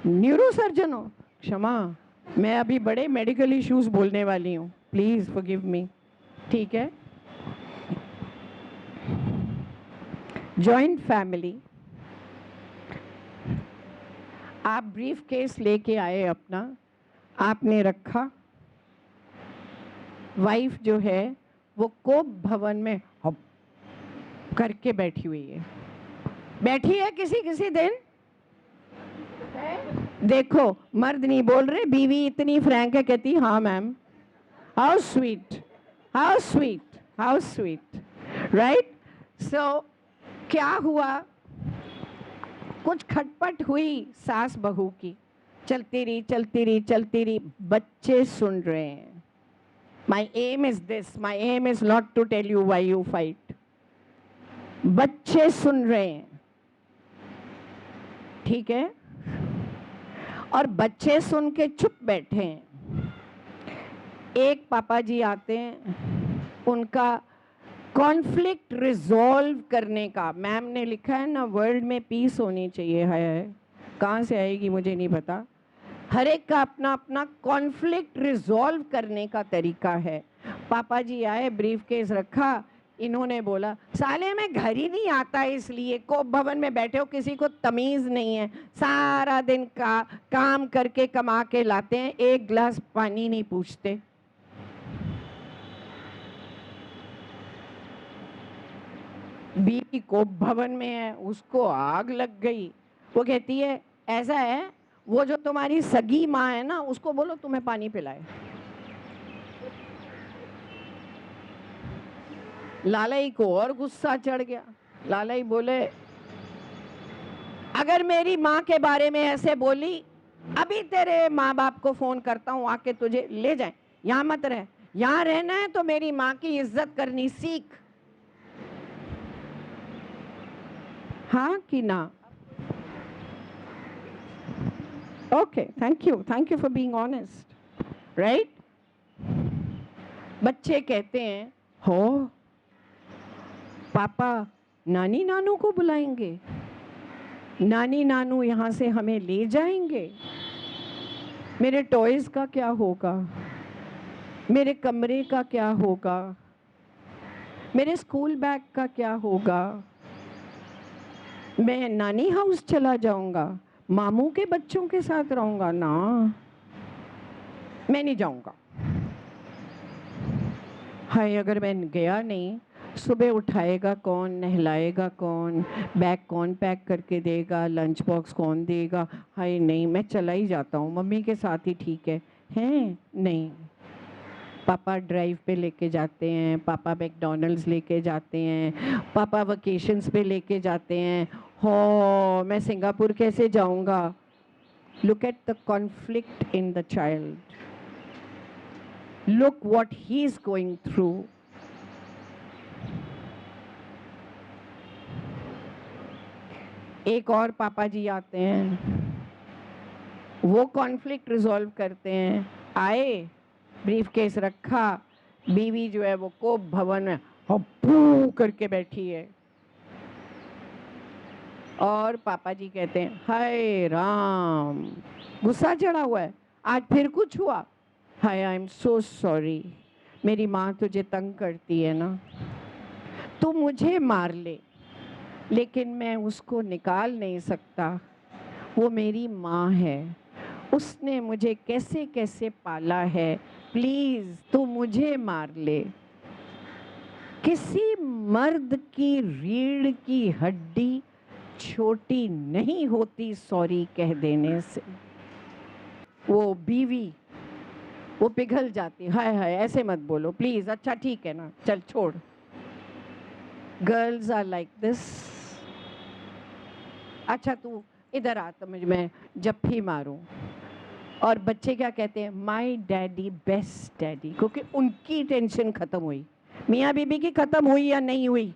न्यूरो सर्जन हो? क्षमा, मैं अभी बड़े मेडिकल इश्यूज बोलने वाली हूँ, प्लीज फॉरगिव मी, ठीक है? Joint family. आप ब्रीफ केस लेके आए अपना, आपने रखा। वाइफ जो है वो कोप भवन में हप करके बैठी हुई है। बैठी है किसी किसी दिन? देखो, मर्द नहीं बोल रहे, बीवी इतनी फ्रैंक है, कहती हाँ ma'am. How sweet, how sweet, how sweet, right? So क्या हुआ? कुछ खटपट हुई सास बहू की, चलती रही चलती रही चलती रही। बच्चे सुन रहे हैं। My aim is this, my aim is not to tell you why you fight. बच्चे सुन रहे हैं, ठीक है? और बच्चे सुन के चुप बैठे हैं। एक पापा जी आते हैं, उनका कॉन्फ्लिक्ट रिजॉल्व करने का, मैम ने लिखा है ना, वर्ल्ड में पीस होनी चाहिए। है कहाँ से आएगी मुझे नहीं पता। हर एक का अपना अपना कॉन्फ्लिक्ट रिजॉल्व करने का तरीका है। पापा जी आए, ब्रीफ केस रखा, इन्होंने बोला साले में घर ही नहीं आता, इसलिए कोप भवन में बैठे हो, किसी को तमीज नहीं है, सारा दिन का काम करके कमा के लाते हैं, एक गिलास पानी नहीं पूछते। बीवी कोप भवन में है, उसको आग लग गई। वो कहती है ऐसा है, वो जो तुम्हारी सगी माँ है ना, उसको बोलो तुम्हें पानी पिलाए। लालई को और गुस्सा चढ़ गया। लालई बोले अगर मेरी माँ के बारे में ऐसे बोली, अभी तेरे माँ बाप को फोन करता हूँ, आके तुझे ले जाए, यहाँ मत रह, यहाँ रहना है तो मेरी माँ की इज्जत करनी सीख। हाँ कि ना? Okay, thank you for being honest, right? बच्चे कहते हैं, हो पापा नानी नानू को बुलाएंगे, नानी नानू यहाँ से हमें ले जाएंगे, मेरे टॉयज का क्या होगा, मेरे कमरे का क्या होगा, मेरे स्कूल बैग का क्या होगा, मैं नानी हाउस चला जाऊंगा, मामू के बच्चों के साथ रहूंगा ना, मैं नहीं जाऊंगा। हाय, अगर मैं गया नहीं, सुबह उठाएगा कौन, नहलाएगा कौन, बैग कौन पैक करके देगा, लंच बॉक्स कौन देगा? हाय नहीं, मैं चला ही जाता हूँ, मम्मी के साथ ही ठीक है। हैं? नहीं, पापा ड्राइव पे लेके जाते हैं, पापा मैकडॉनल्ड्स लेके जाते हैं, पापा वकेशंस पे लेके जाते हैं। हो, मैं सिंगापुर कैसे जाऊंगा? Look at the conflict in the child, look what he is going through. एक और पापा जी आते हैं, वो कॉन्फ्लिक्ट रिजॉल्व करते हैं। आए, ब्रीफ केस रखा, बीवी जो है वो कोप भवन में हप्पू करके बैठी है, और पापा जी कहते हैं, हाय राम, गुस्सा चढ़ा हुआ है, आज फिर कुछ हुआ? हाय, आई एम सो सॉरी, मेरी माँ तुझे तंग करती है ना, तू मुझे मार ले, लेकिन मैं उसको निकाल नहीं सकता, वो मेरी माँ है, उसने मुझे कैसे कैसे पाला है, प्लीज तू मुझे मार ले। किसी मर्द की रीढ़ की हड्डी छोटी नहीं होती सॉरी कह देने से। वो बीवी वो पिघल जाती, हाय हाय ऐसे मत बोलो प्लीज, अच्छा ठीक है ना, चल छोड़। Girls are like this. अच्छा तू इधर आ, तो मुझे मैं जप्फी मारूं। और बच्चे क्या कहते हैं? माई डैडी बेस्ट डैडी, क्योंकि उनकी टेंशन खत्म हुई। मियाँ बीबी की खत्म हुई या नहीं हुई?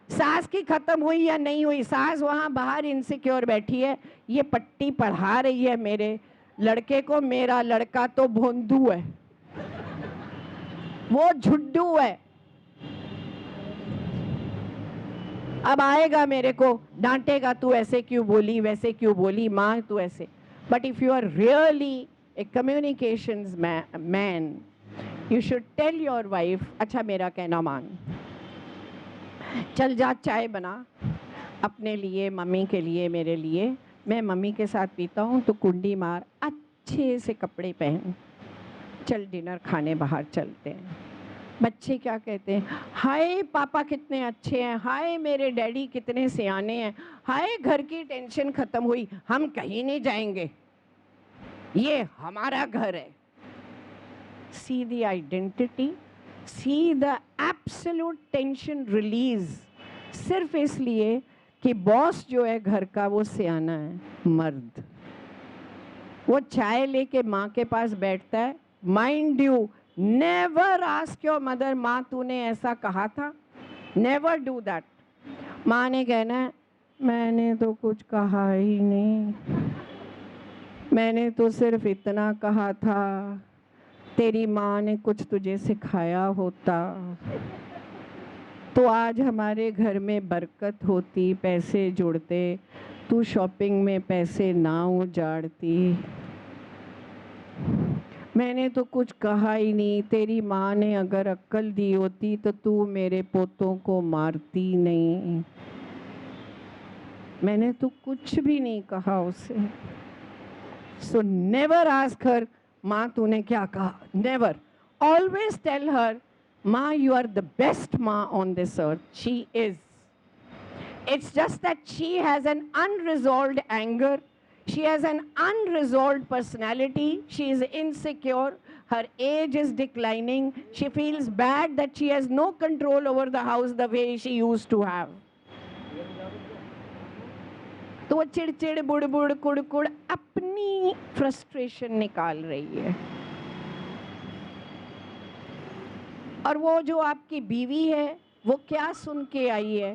सास की खत्म हुई या नहीं हुई? सास वहाँ बाहर इनसिक्योर बैठी है, ये पट्टी पढ़ा रही है मेरे लड़के को, मेरा लड़का तो भोंदू है, वो झुड्डू है, अब आएगा मेरे को डांटेगा, तू ऐसे क्यों बोली, वैसे क्यों बोली, माँ तू ऐसे। But if you are really a communications man, you should tell your wife, अच्छा मेरा कहना मान, चल जा चाय बना अपने लिए, मम्मी के लिए, मेरे लिए, मैं मम्मी के साथ पीता हूँ, तो कुंडी मार, अच्छे से कपड़े पहन, चल डिनर खाने बाहर चलते हैं। बच्चे क्या कहते हैं? हाय पापा कितने अच्छे हैं, हाय मेरे डैडी कितने सियाने हैं, हाय घर की टेंशन खत्म हुई, हम कहीं नहीं जाएंगे, ये हमारा घर है। See the identity, see the absolute tension release, सिर्फ इसलिए कि बॉस जो है घर का वो सियाना है, मर्द। वो चाय लेके माँ के पास बैठता है, mind you, never ask your mother, माँ तूने ऐसा कहा था, नेवर डू दैट। माँ ने कहना है, मैंने तो कुछ कहा ही नहीं, मैंने तो सिर्फ इतना कहा था, तेरी माँ ने कुछ तुझे सिखाया होता तो आज हमारे घर में बरकत होती, पैसे जुड़ते, तू शॉपिंग में पैसे ना उजाड़ती। मैंने तो कुछ कहा ही नहीं, तेरी माँ ने अगर अक्ल दी होती तो तू मेरे पोतों को मारती नहीं, मैंने तो कुछ भी नहीं कहा उसे। सो नेवर आस्क हर, माँ तूने क्या कहा, नेवर। ऑलवेज टेल हर, माँ यू आर द बेस्ट माँ on this earth, she is. It's just that she has an unresolved anger, she has an unresolved personality, she is insecure, her age is declining, she feels bad that she has no control over the house the way she used to have. तो वो चिड़चिड़ बुड़बुड़ कुड़कुड़ अपनी frustration निकाल रही है। और वो जो आपकी बीवी है वो क्या सुन के आई है?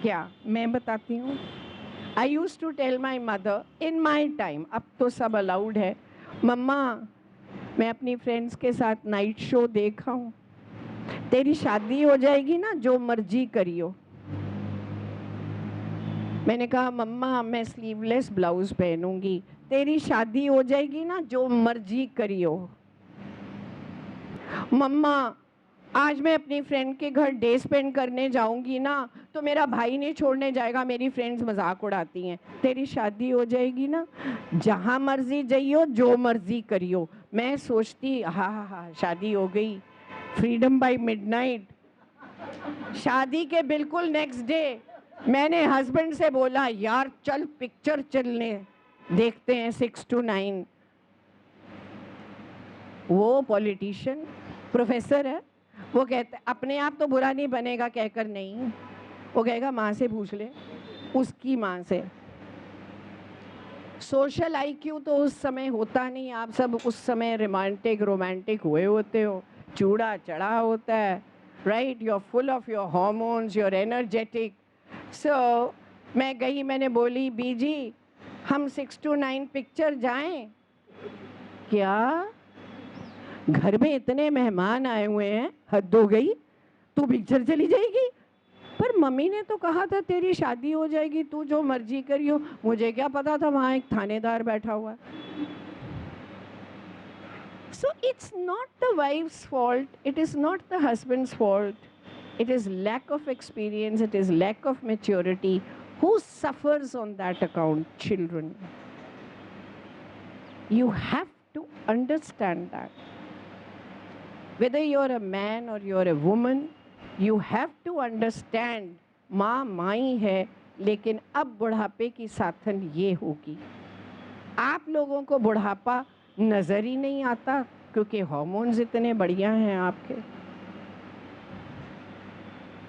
क्या मैं बताती हूँ. I use to tell my mother in my time, अब तो सब अलाउड है, मम्मा मैं अपनी फ्रेंड्स के साथ नाइट शो देखा हूँ, तेरी शादी हो जाएगी ना जो मर्जी करियो. मैंने कहा मम्मा मैं स्लीवलेस ब्लाउज पहनूंगी, तेरी शादी हो जाएगी ना जो मर्जी करियो. मम्मा आज मैं अपनी फ्रेंड के घर डे स्पेंड करने जाऊंगी ना तो मेरा भाई नहीं छोड़ने जाएगा, मेरी फ्रेंड्स मजाक उड़ाती हैं, तेरी शादी हो जाएगी ना जहाँ मर्जी जाइयो जो मर्जी करियो. मैं सोचती हाँ शादी हो गई, फ्रीडम बाय मिडनाइट. शादी के बिल्कुल नेक्स्ट डे मैंने हस्बैंड से बोला यार चल पिक्चर चलने देखते हैं 6 to 9. वो पॉलिटिशियन प्रोफेसर है, वो कहता अपने आप तो बुरा नहीं बनेगा कहकर नहीं, वो कहेगा माँ से पूछ ले, उसकी माँ से. सोशल आईक्यू तो उस समय होता नहीं, आप सब उस समय रोमांटिक हुए होते हो, चूड़ा चढ़ा होता है, right, you are full of your hormones, you are energetic. So मैं गई, मैंने बोली बीजी हम 6 to 9 पिक्चर जाएं क्या, घर में इतने मेहमान आए हुए हैं, हद हो गई, तू पिक्चर चली जाएगी. पर मम्मी ने तो कहा था तेरी शादी हो जाएगी तू जो मर्जी करियो. मुझे क्या पता था वहां एक थानेदार बैठा हुआ है. So it's not the wife's fault, it is not the husband's fault, it is lack of experience, it is lack of maturity. Who suffers on that account? Children. You have to understand that. Whether you're a man or you're a woman, you have to understand माँ माई है, लेकिन अब बुढ़ापे की साथन ये होगी. आप लोगों को बुढ़ापा नज़र ही नहीं आता क्योंकि हार्मोन्स इतने बढ़िया हैं आपके.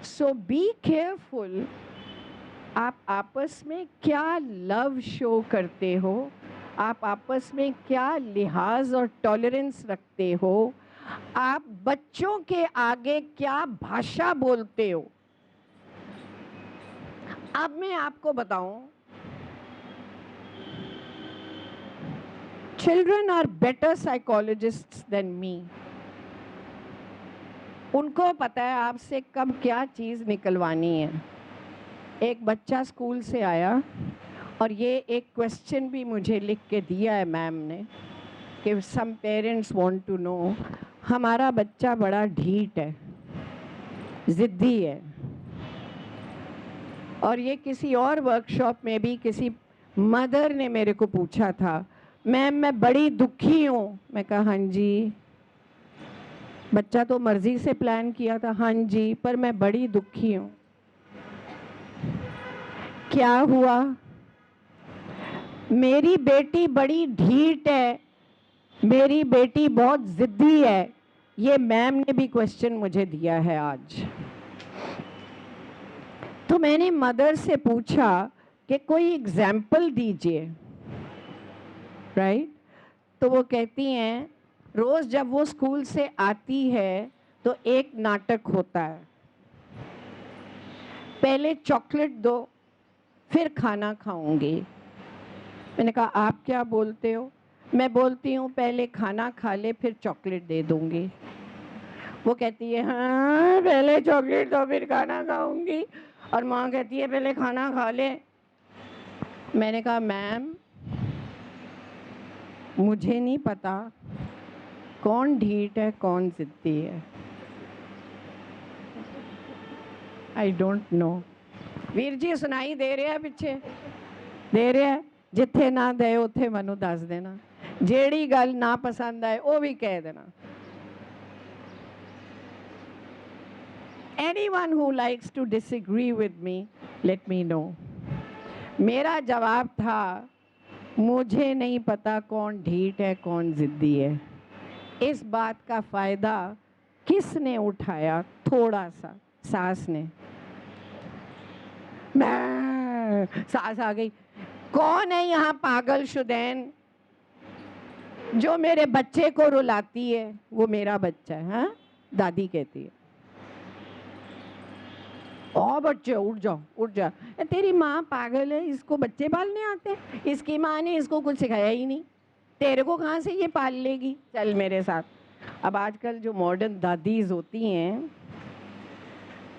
सो बी केयरफुल. आप आपस में क्या लव शो करते हो, आप आपस में क्या लिहाज और टॉलरेंस रखते हो, आप बच्चों के आगे क्या भाषा बोलते हो. अब मैं आपको बताऊं, children are better psychologists than me. उनको पता है आपसे कब क्या चीज़ निकलवानी है. एक बच्चा स्कूल से आया और ये एक क्वेश्चन भी मुझे लिख के दिया है मैम ने कि some parents want to know. हमारा बच्चा बड़ा ढीठ है, ज़िद्दी है, और ये किसी और वर्कशॉप में भी किसी मदर ने मेरे को पूछा था, मैम मैं बड़ी दुखी हूँ. मैं कहा हाँ जी. बच्चा तो मर्जी से प्लान किया था. हाँ जी, पर मैं बड़ी दुखी हूँ. क्या हुआ? मेरी बेटी बड़ी ढीठ है, मेरी बेटी बहुत जिद्दी है. ये मैम ने भी क्वेश्चन मुझे दिया है आज. तो मैंने मदर से पूछा कि कोई एग्जाम्पल दीजिए, राइट. तो वो कहती हैं रोज जब वो स्कूल से आती है तो एक नाटक होता है, पहले चॉकलेट दो फिर खाना खाऊंगी. मैंने कहा आप क्या बोलते हो? मैं बोलती हूँ पहले खाना खा ले फिर चॉकलेट दे दूंगी. वो कहती है हाँ पहले चॉकलेट दो फिर खाना खाऊंगी, और माँ कहती है पहले खाना खा ले. मैंने कहा मैम मुझे नहीं पता कौन ढीठ है कौन जिद्दी है. आई डोंट नो. वीर जी सुनाई दे रहा है पीछे? दे रहा है. जिथे ना दे उथे मनु दस देना, जेड़ी गल ना पसंद आए वो भी कह देना. Anyone who likes to disagree with me, let me know. मेरा जवाब था मुझे नहीं पता कौन ढीठ है कौन जिद्दी है. इस बात का फायदा किसने उठाया? थोड़ा सा सास ने. मैं सास आ गई. कौन है यहाँ पागल शुदैन जो मेरे बच्चे को रुलाती है? वो मेरा बच्चा है. हाँ दादी कहती है. ओ बच्चे उठ जाओ उठ जा। तेरी माँ पागल है, इसको बच्चे पालने आते हैं? इसकी माँ ने इसको कुछ सिखाया ही नहीं, तेरे को कहाँ से ये पाल लेगी, चल मेरे साथ। अब आजकल जो मॉडर्न दादीज होती हैं,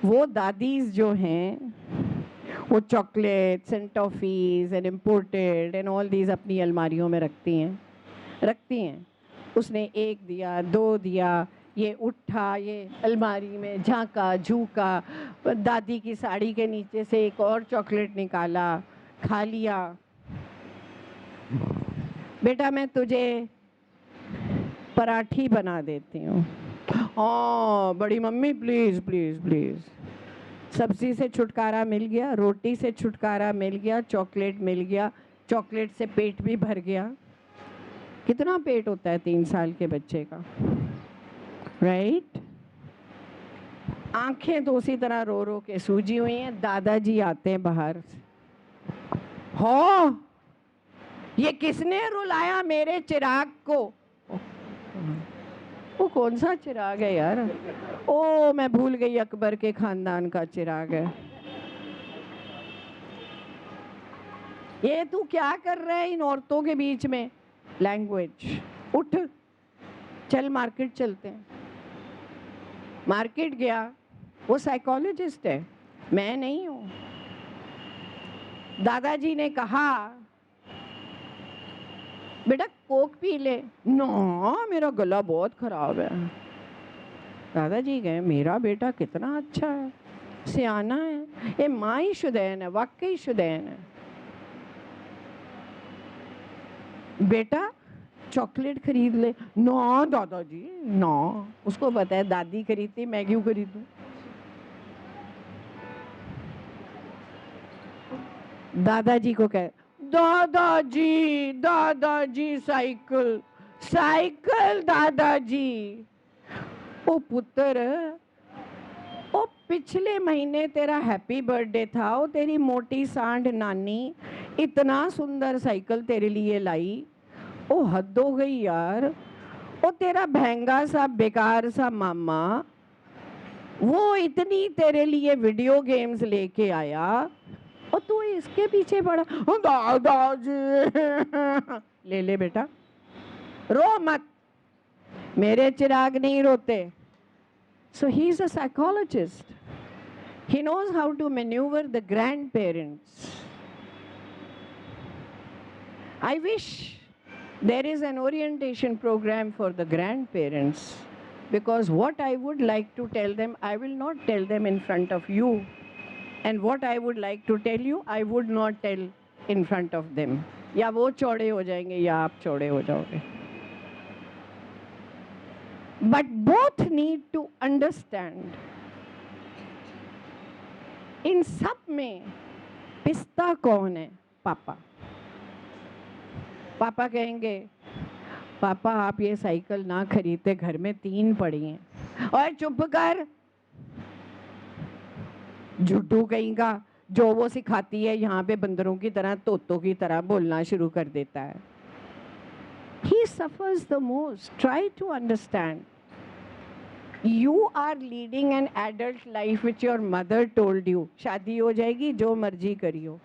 वो दादीज जो हैं वो chocolates and toffees and imported and all these अपनी अलमारियों में रखती हैं। उसने एक दिया, दो दिया, ये उठा, ये अलमारी में झांका झूका, दादी की साड़ी के नीचे से एक और चॉकलेट निकाला, खा लिया। बेटा मैं तुझे पराठी बना देती हूँ। हाँ बड़ी मम्मी प्लीज़ प्लीज़ प्लीज़। सब्जी से छुटकारा मिल गया, रोटी से छुटकारा मिल गया, चॉकलेट मिल गया, चॉकलेट से पेट भी भर गया। कितना पेट होता है 3 साल के बच्चे का, राइट? आंखें तो उसी तरह रो रो के सूजी हुई हैं। दादाजी आते हैं बाहर से, हो ये किसने रुलाया मेरे चिराग को? वो कौन सा चिराग है यार? ओ मैं भूल गई, अकबर के खानदान का चिराग है। ये तू क्या कर रहा है इन औरतों के बीच में? लैंग्वेज। उठ, चल मार्केट चलते हैं। मार्केट गया, वो साइकोलॉजिस्ट है, मैं नहीं हूं। दादाजी ने कहा बेटा कोक पी ले। ना मेरा गला बहुत खराब है। दादाजी गए, मेरा बेटा कितना अच्छा है, सियाना है, ये माँ ही शुदैन है, वाकई शुदैन है। बेटा चॉकलेट खरीद ले। ना दादाजी ना, उसको पता है दादी खरीदती, मैं क्यों खरीदूं? दादाजी को कहे, दादाजी दादाजी साइकिल साइकिल दादाजी। ओ पुत्र, ओ पिछले महीने तेरा हैप्पी बर्थडे था, ओ तेरी मोटी सांड नानी इतना सुंदर साइकिल तेरे लिए लाई। ओ हद हो गई यार। ओ तेरा महंगा सा बेकार सा मामा, वो इतनी तेरे लिए वीडियो गेम्स लेके आया और तू इसके पीछे पड़ा। दादाजी ले ले बेटा, रो मत, मेरे चिराग नहीं रोते। So he is a psychologist. He knows how to maneuver the grandparents. I wish there is an orientation program for the grandparents, because what I would like to tell them, I will not tell them in front of you. And what I would like to tell you, I would not tell in front of them. या वो चौड़े हो जाएंगे या आप चौड़े हो जाओगे। But both need to understand. इन सब में पिस्ता कौन है? पापा। पापा कहेंगे पापा आप ये साइकिल ना खरीदते, घर में 3 पड़ी हैं। और चुप कर, झुट्टू कहीं का, जो वो सिखाती है यहाँ पे बंदरों की तरह, तोतों की तरह बोलना शुरू कर देता है। He suffers the most. Try to understand. You are leading an adult life which your mother told you. शादी हो जाएगी, जो मर्जी करियो।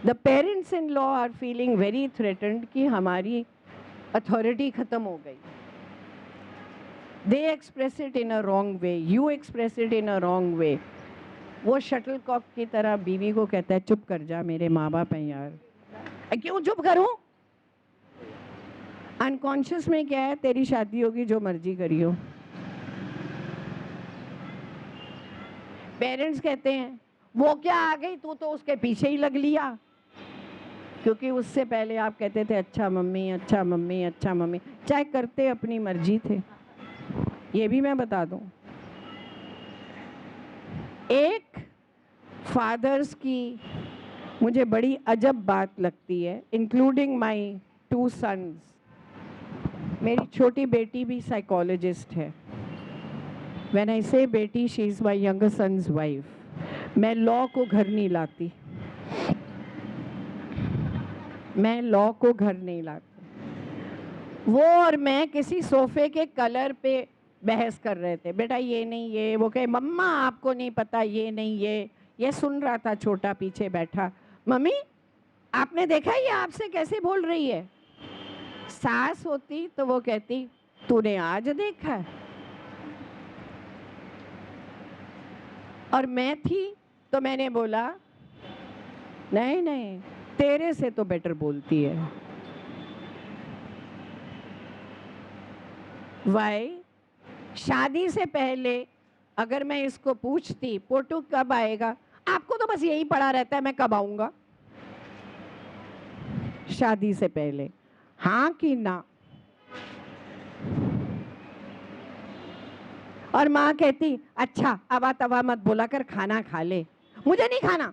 The parents-in-law are feeling very threatened कि हमारी authority खत्म हो गई। They express it in a wrong way. You express it in a wrong way. वो शटलकॉक की तरह बीवी को कहता है चुप कर जा, मेरे माँ बाप हैं यार। क्यों चुप करूं? अनकॉन्शियस में क्या है, तेरी शादी होगी, जो मर्जी करियो। पेरेंट्स कहते हैं वो क्या आ गई, तू तो उसके पीछे ही लग लिया। क्योंकि उससे पहले आप कहते थे अच्छा मम्मी अच्छा मम्मी अच्छा मम्मी, चाहे करते अपनी मर्जी थे। ये भी मैं बता दूं, एक फादर्स की मुझे बड़ी अजब बात लगती है, इंक्लूडिंग माई 2 सन्स। मेरी छोटी बेटी भी साइकोलॉजिस्ट है। व्हेन आई से बेटी, she is my younger son's wife. मैं लॉ को घर नहीं लाती, मैं लॉ को घर नहीं लाती। वो और मैं किसी सोफे के कलर पे बहस कर रहे थे, बेटा ये नहीं ये, वो कहे मम्मा आपको नहीं पता ये नहीं ये सुन रहा था छोटा पीछे बैठा, मम्मी आपने देखा ये आपसे कैसे बोल रही है। सास होती तो वो कहती तूने आज देखा। और मैं थी तो मैंने बोला नहीं नहीं तेरे से तो बेटर बोलती है। वाई? शादी से पहले अगर मैं इसको पूछती पोटू कब आएगा, आपको तो बस यही पड़ा रहता है मैं कब आऊंगा। शादी से पहले हाँ कि ना। और माँ कहती अच्छा अवा तवा मत बोला कर, खाना खा ले। मुझे नहीं खाना।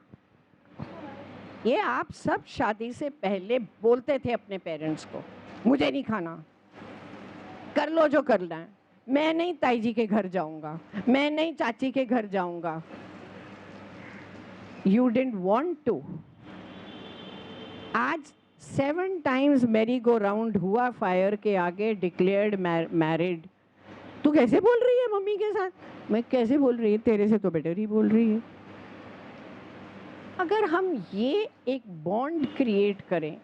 ये आप सब शादी से पहले बोलते थे अपने पेरेंट्स को, मुझे नहीं खाना, कर लो जो करना है, मैं नहीं ताई जी के घर जाऊंगा, मैं नहीं चाची के घर जाऊंगा। You didn't want to. आज 7 टाइम्स मेरी गो राउंड हुआ फायर के आगे, डिक्लेयर्ड मैरिड। तू कैसे बोल रही है मम्मी के साथ? मैं कैसे बोल रही है, तेरे से तो बेटर ही बोल रही है। अगर हम ये एक बॉन्ड क्रिएट करें,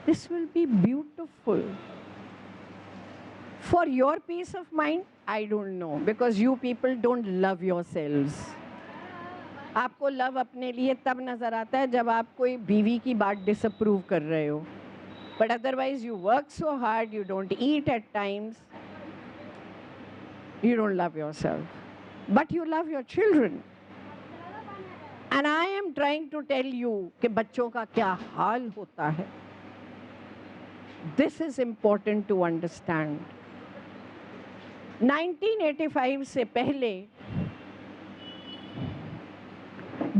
this will be beautiful for your peace of mind. I don't know, because you people don't love yourselves. आपको लव अपने लिए तब नजर आता है जब आप कोई बीवी की बात डिसअप्रूव कर रहे हो, but otherwise you work so hard, you don't eat at times, you don't love yourself, but you love your children. And I am trying to tell you कि बच्चों का क्या हाल होता है. This is important to understand. 1985 से पहले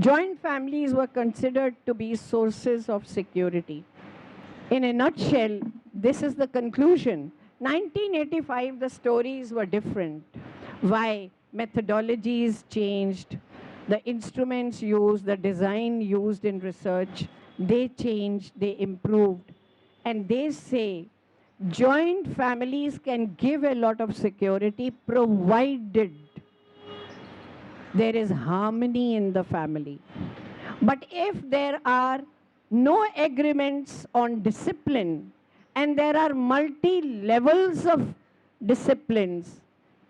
joint families were considered to be sources of security. In a nutshell, this is the conclusion. 1985, the stories were different. Why? Methodologies changed, the instruments used, the design used in research, they changed, they improved. And they say joint families can give a lot of security provided there is harmony in the family. But if there are no agreements on discipline, and there are multi-levels of disciplines,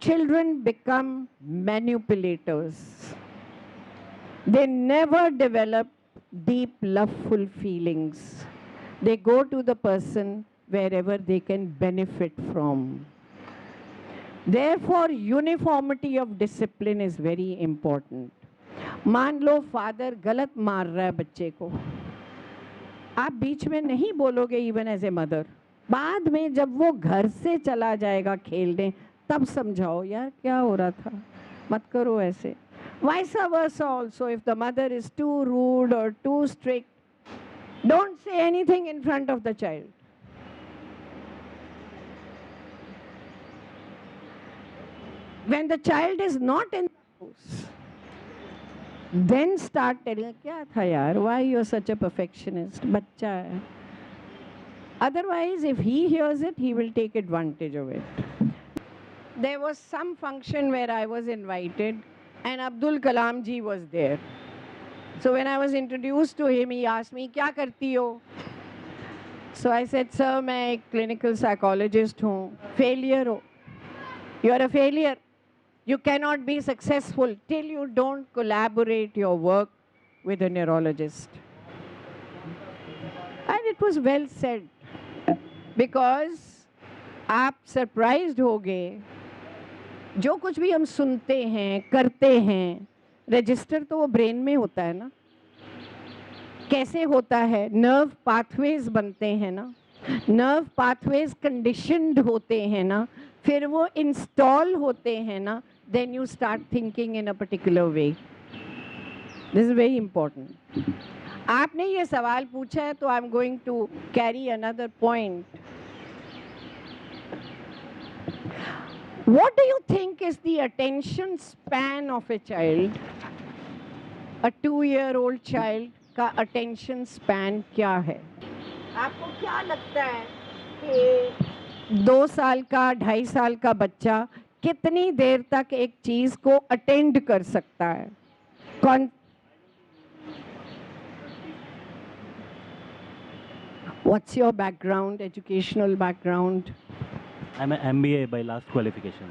children become manipulators. They never develop deep, loveful feelings. They go to the person wherever they can benefit from. Therefore, uniformity of discipline is very important. मान लो father गलत मार रहा है बच्चे को, आप बीच में नहीं बोलोगे इवन एज ए मदर। बाद में जब वो घर से चला जाएगा खेलने तब समझाओ यार क्या हो रहा था, मत करो ऐसे। Vice versa also, if the mother is too rude or too strict, don't say anything in front of the child. When the child is not in the house, then start telling क्या था यार, why you are such a perfectionist, बच्चा है। Otherwise, if he hears it, he will take advantage of it. There was some function where I was invited and Abdul Kalam ji was there. So when I was introduced to him, he asked me, क्या करती हो? So I said, sir, मैं एक clinical psychologist हूँ, failure हो. You are a failure. You cannot be successful till you don't collaborate your work with a neurologist. And it was well said, because आप surprised होगे, जो कुछ भी हम सुनते हैं करते हैं, रजिस्टर तो वो ब्रेन में होता है ना। कैसे होता है? नर्व पाथवेज बनते हैं ना, नर्व पाथवेज कंडीशनड होते हैं ना, फिर वो इंस्टॉल होते हैं ना, then you start thinking in a particular way. This is very important. आपने ये सवाल पूछा है तो I'm going to carry another point. What do you think is the attention span of a child? A 2-year-old child का attention span क्या है? आपको क्या लगता है कि 2 साल का 2.5 साल का बच्चा कितनी देर तक एक चीज को अटेंड कर सकता है? कौन? What's your background, educational background? I'm an MBA by last qualification.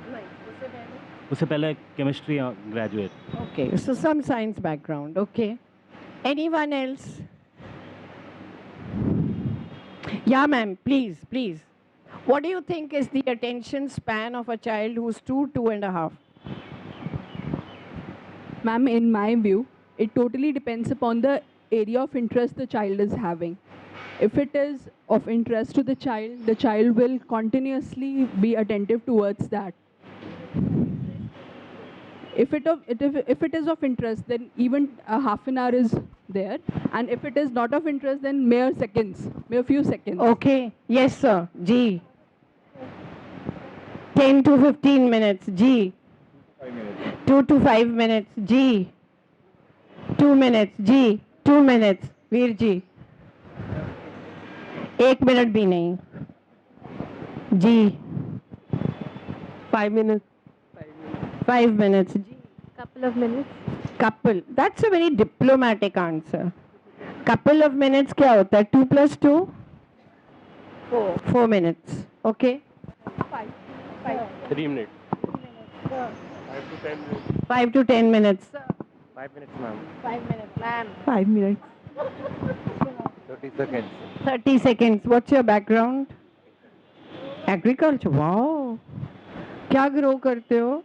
उससे पहले chemistry graduate. Okay, so some science background. Okay. Anyone else? Yeah, ma'am, please, please. What do you think is the attention span of a child who's 2.5? Ma'am, in my view, it totally depends upon the area of interest the child is having. If it is of interest to the child will continuously be attentive towards that. If it is of interest, then even a half an hour is there. And if it is not of interest, then mere few seconds. Okay. Yes, sir. G. 10 to 15 minutes. G. 2 to 5 minutes. G. 2 minutes. G. 2 minutes. Veer G. 1 minute भी नहीं. G. 5 minutes. 5 minutes. G. Couple of minutes. Couple. That's a very diplomatic answer. Couple of minutes क्या होता है? 2 plus 2? 4 minutes. Okay. 3 minutes. 5 to 10 minutes. 5 minutes, ma'am. 5 minutes, ma'am. 5 minutes. 30 seconds. 30 seconds. What's your background? Agriculture. Wow. क्या grow करते हो?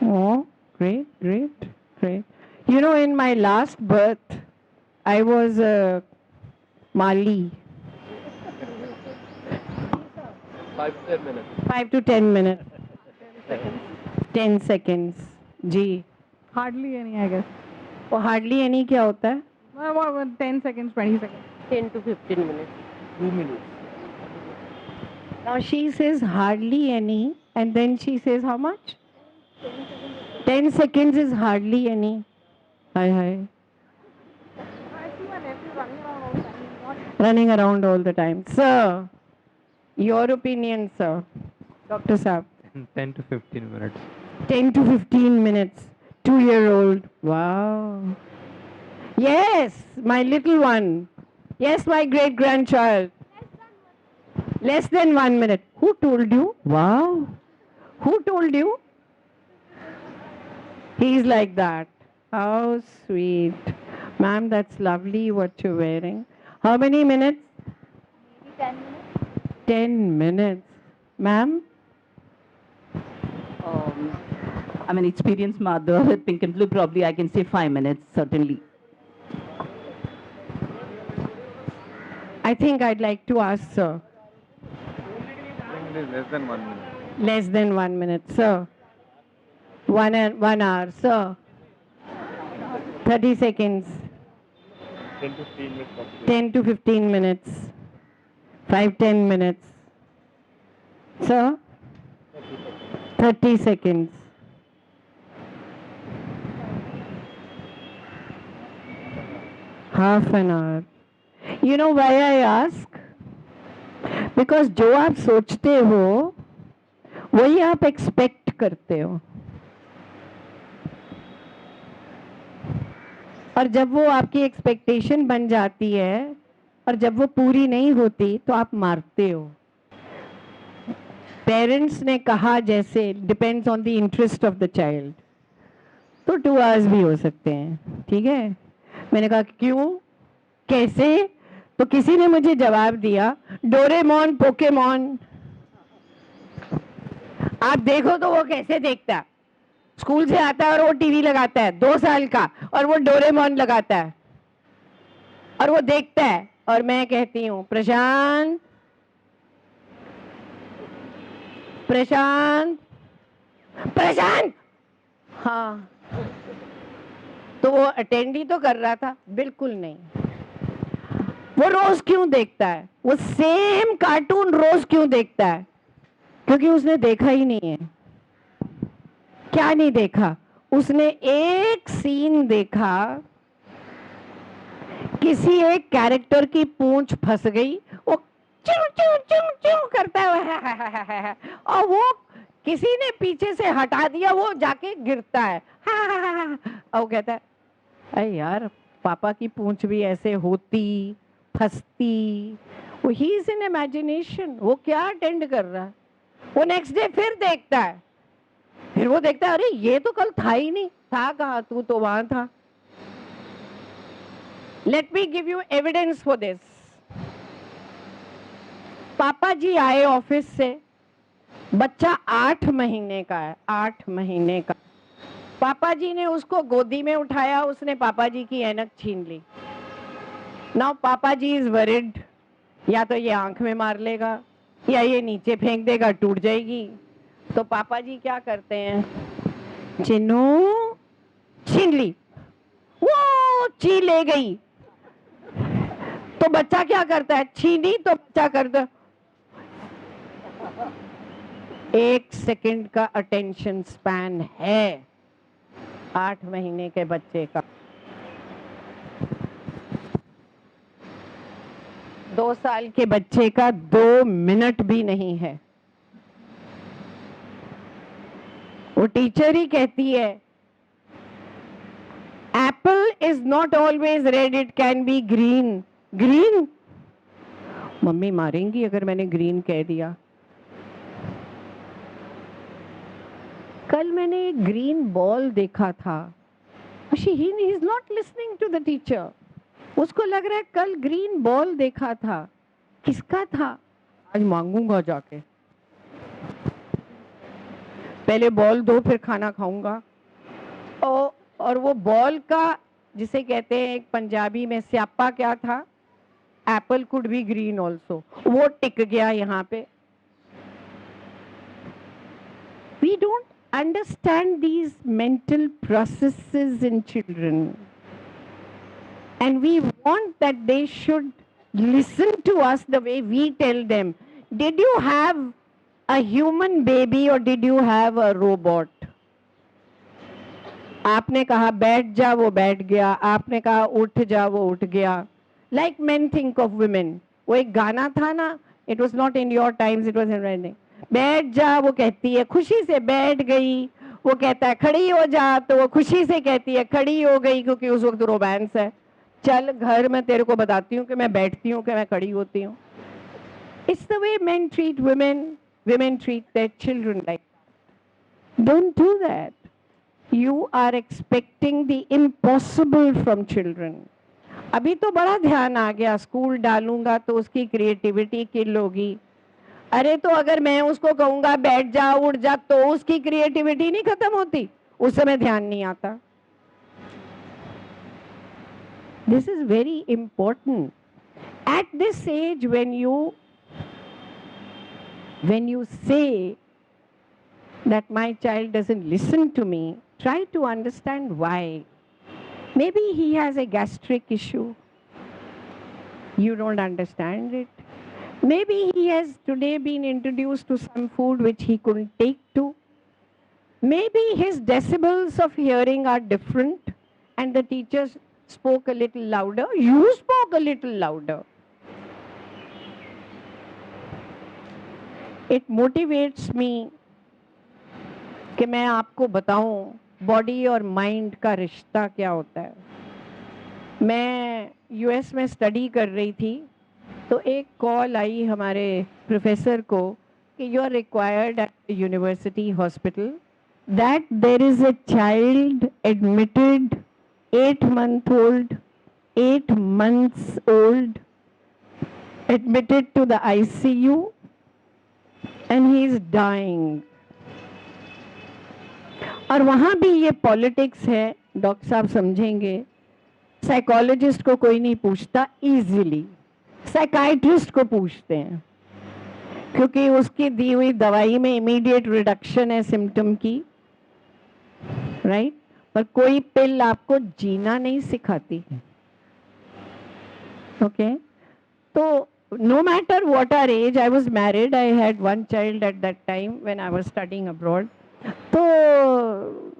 Oh, great, great, great. You know, in my last birth, I was Mali. 5 to 10 minutes. 5 to 10 minutes. 10 seconds. G. Hardly any, I guess. वो hardly any क्या होता है? 10 seconds, 20 seconds. 10 to 15 minutes. 2 minutes. Now she says hardly any, and then she says how much? 10 seconds is hardly any. Hi, hi. Running around all the time. Sir, your opinion, sir. Dr. Saab. 10 to 15 minutes. 10 to 15 minutes. 2-year-old. Wow. Yes, my little one. Yes, my great grandchild. Less than 1 minute. Who told you? Wow. Who told you? He's like that. How sweet. Ma'am, that's lovely what you're wearing. How many minutes? Maybe 10 minutes. 10 minutes. Ma'am? I'm an experienced mother with Pink and Blue. Probably I can say 5 minutes, certainly. I think I'd like to ask, sir. Less than 1 minute. Less than 1 minute, sir. 1 hour, sir. 30 seconds. 10 to 15 minutes. 10 to 15 minutes. 5-10 minutes. Sir? 30 seconds. Half an hour. You know why I ask? Because जो आप सोचते हो वही आप expect करते हो, और जब वो आपकी एक्सपेक्टेशन बन जाती है और जब वो पूरी नहीं होती तो आप मारते हो. पेरेंट्स ने कहा जैसे depends on the interest of the child, तो 2 hours भी हो सकते हैं. ठीक है. मैंने कहा क्यों, कैसे, तो किसी ने मुझे जवाब दिया डोरेमोन पोकेमोन. आप देखो तो वो कैसे देखता है. स्कूल से आता है और वो टीवी लगाता है 2 साल का, और वो डोरेमोन लगाता है और वो देखता है, और मैं कहती हूँ प्रशांत प्रशांत प्रशांत. हाँ, तो वो अटेंड ही तो कर रहा था. बिल्कुल नहीं. वो रोज क्यों देखता है? वो सेम कार्टून रोज क्यों देखता है? क्योंकि उसने देखा ही नहीं है. क्या नहीं देखा? उसने एक सीन देखा, किसी एक कैरेक्टर की पूंछ फंस गई, वो चू चू चू चू करता है और वो किसी ने पीछे से हटा दिया, वो जाके गिरता है और वो कहता है अरे यार पापा की पूंछ भी ऐसे होती फंसती। वो ही इज इन इमेजिनेशन, वो क्या अटेंड कर रहा है। वो नेक्स्ट डे फिर देखता है, फिर वो देखता है अरे ये तो कल था ही नहीं, था कहाँ, तू तो वहां था। Let me give you evidence for this. पापा जी आए ऑफिस से, बच्चा 8 महीने का है, 8 महीने का। पापा जी ने उसको गोदी में उठाया, उसने पापा जी की ऐनक छीन ली। नाउ पापा जी इज वरिड, या तो ये आंख में मार लेगा या ये नीचे फेंक देगा, टूट जाएगी। तो पापा जी क्या करते हैं, चिन्नू छीन ली, वो ची ले गई। तो बच्चा क्या करता है, छीनी तो बच्चा करता है 1 सेकंड का अटेंशन स्पैन है 8 महीने के बच्चे का। 2 साल के बच्चे का 2 मिनट भी नहीं है। वो टीचर ही कहती है apple is not always red, it can be green. Green, mummy मारेंगी अगर मैंने ग्रीन कह दिया। कल मैंने एक ग्रीन बॉल देखा था, he is not listening to the teacher. उसको लग रहा है कल ग्रीन बॉल देखा था, किसका था, आज मांगूंगा जाके। पहले बॉल दो फिर खाना खाऊंगा। और वो बॉल का जिसे कहते हैं एक पंजाबी में स्यापा क्या था, apple could be green also, वो टिक गया यहाँ पे। We don't understand these mental processes in children, and we want that they should listen to us the way we tell them. Did you have a human baby or did you have a robot? आपने कहा बैठ जा, वो बैठ गया। आपने कहा उठ जा, वो उठ गया। Like men think of women. वो एक गाना था ना, it was not in your times, it was in my time. बैठ जा, वो कहती है खुशी से बैठ गई। वो कहता है खड़ी हो जा, तो वो खुशी से कहती है खड़ी हो गई, क्योंकि उस वक्त रोमांस है। चल घर में तेरे को बताती हूँ कि मैं बैठती हूँ कि मैं खड़ी होती हूँ। It's the way men treat women, women treat their children like that. Don't do that. You are expecting the impossible from children. अभी तो बड़ा ध्यान आ गया, स्कूल डालूंगा तो उसकी क्रिएटिविटी किल होगी। अरे तो अगर मैं उसको कहूंगा बैठ जा उठ जा, तो उसकी क्रिएटिविटी नहीं खत्म होती, उस समय ध्यान नहीं आता। This is very important at this age when you say that my child doesn't listen to me, try to understand why. Maybe he has a gastric issue, you don't understand it. Maybe he has today been introduced to some food which he couldn't take to. Maybe his decibels of hearing are different and the teacher spoke a little louder, you spoke a little louder. It motivates me कि मैं आपको बताऊं body और mind का रिश्ता क्या होता है। मैं यूएस में स्टडी कर रही थी, तो एक कॉल आई हमारे प्रोफेसर को कि you are required at university hospital that there is a child admitted 8 months old admitted to the ICU and he is dying. और वहां भी ये पॉलिटिक्स है, डॉक्टर साहब समझेंगे। साइकोलॉजिस्ट को कोई नहीं पूछता इजीली, साइकाइट्रिस्ट को पूछते हैं, क्योंकि उसकी दी हुई दवाई में इमीडिएट रिडक्शन है सिम्टम की, राइट? पर कोई पिल आपको जीना नहीं सिखाती। ओके, तो no matter what our age, I was married, I had one child at that time when I was studying abroad. तो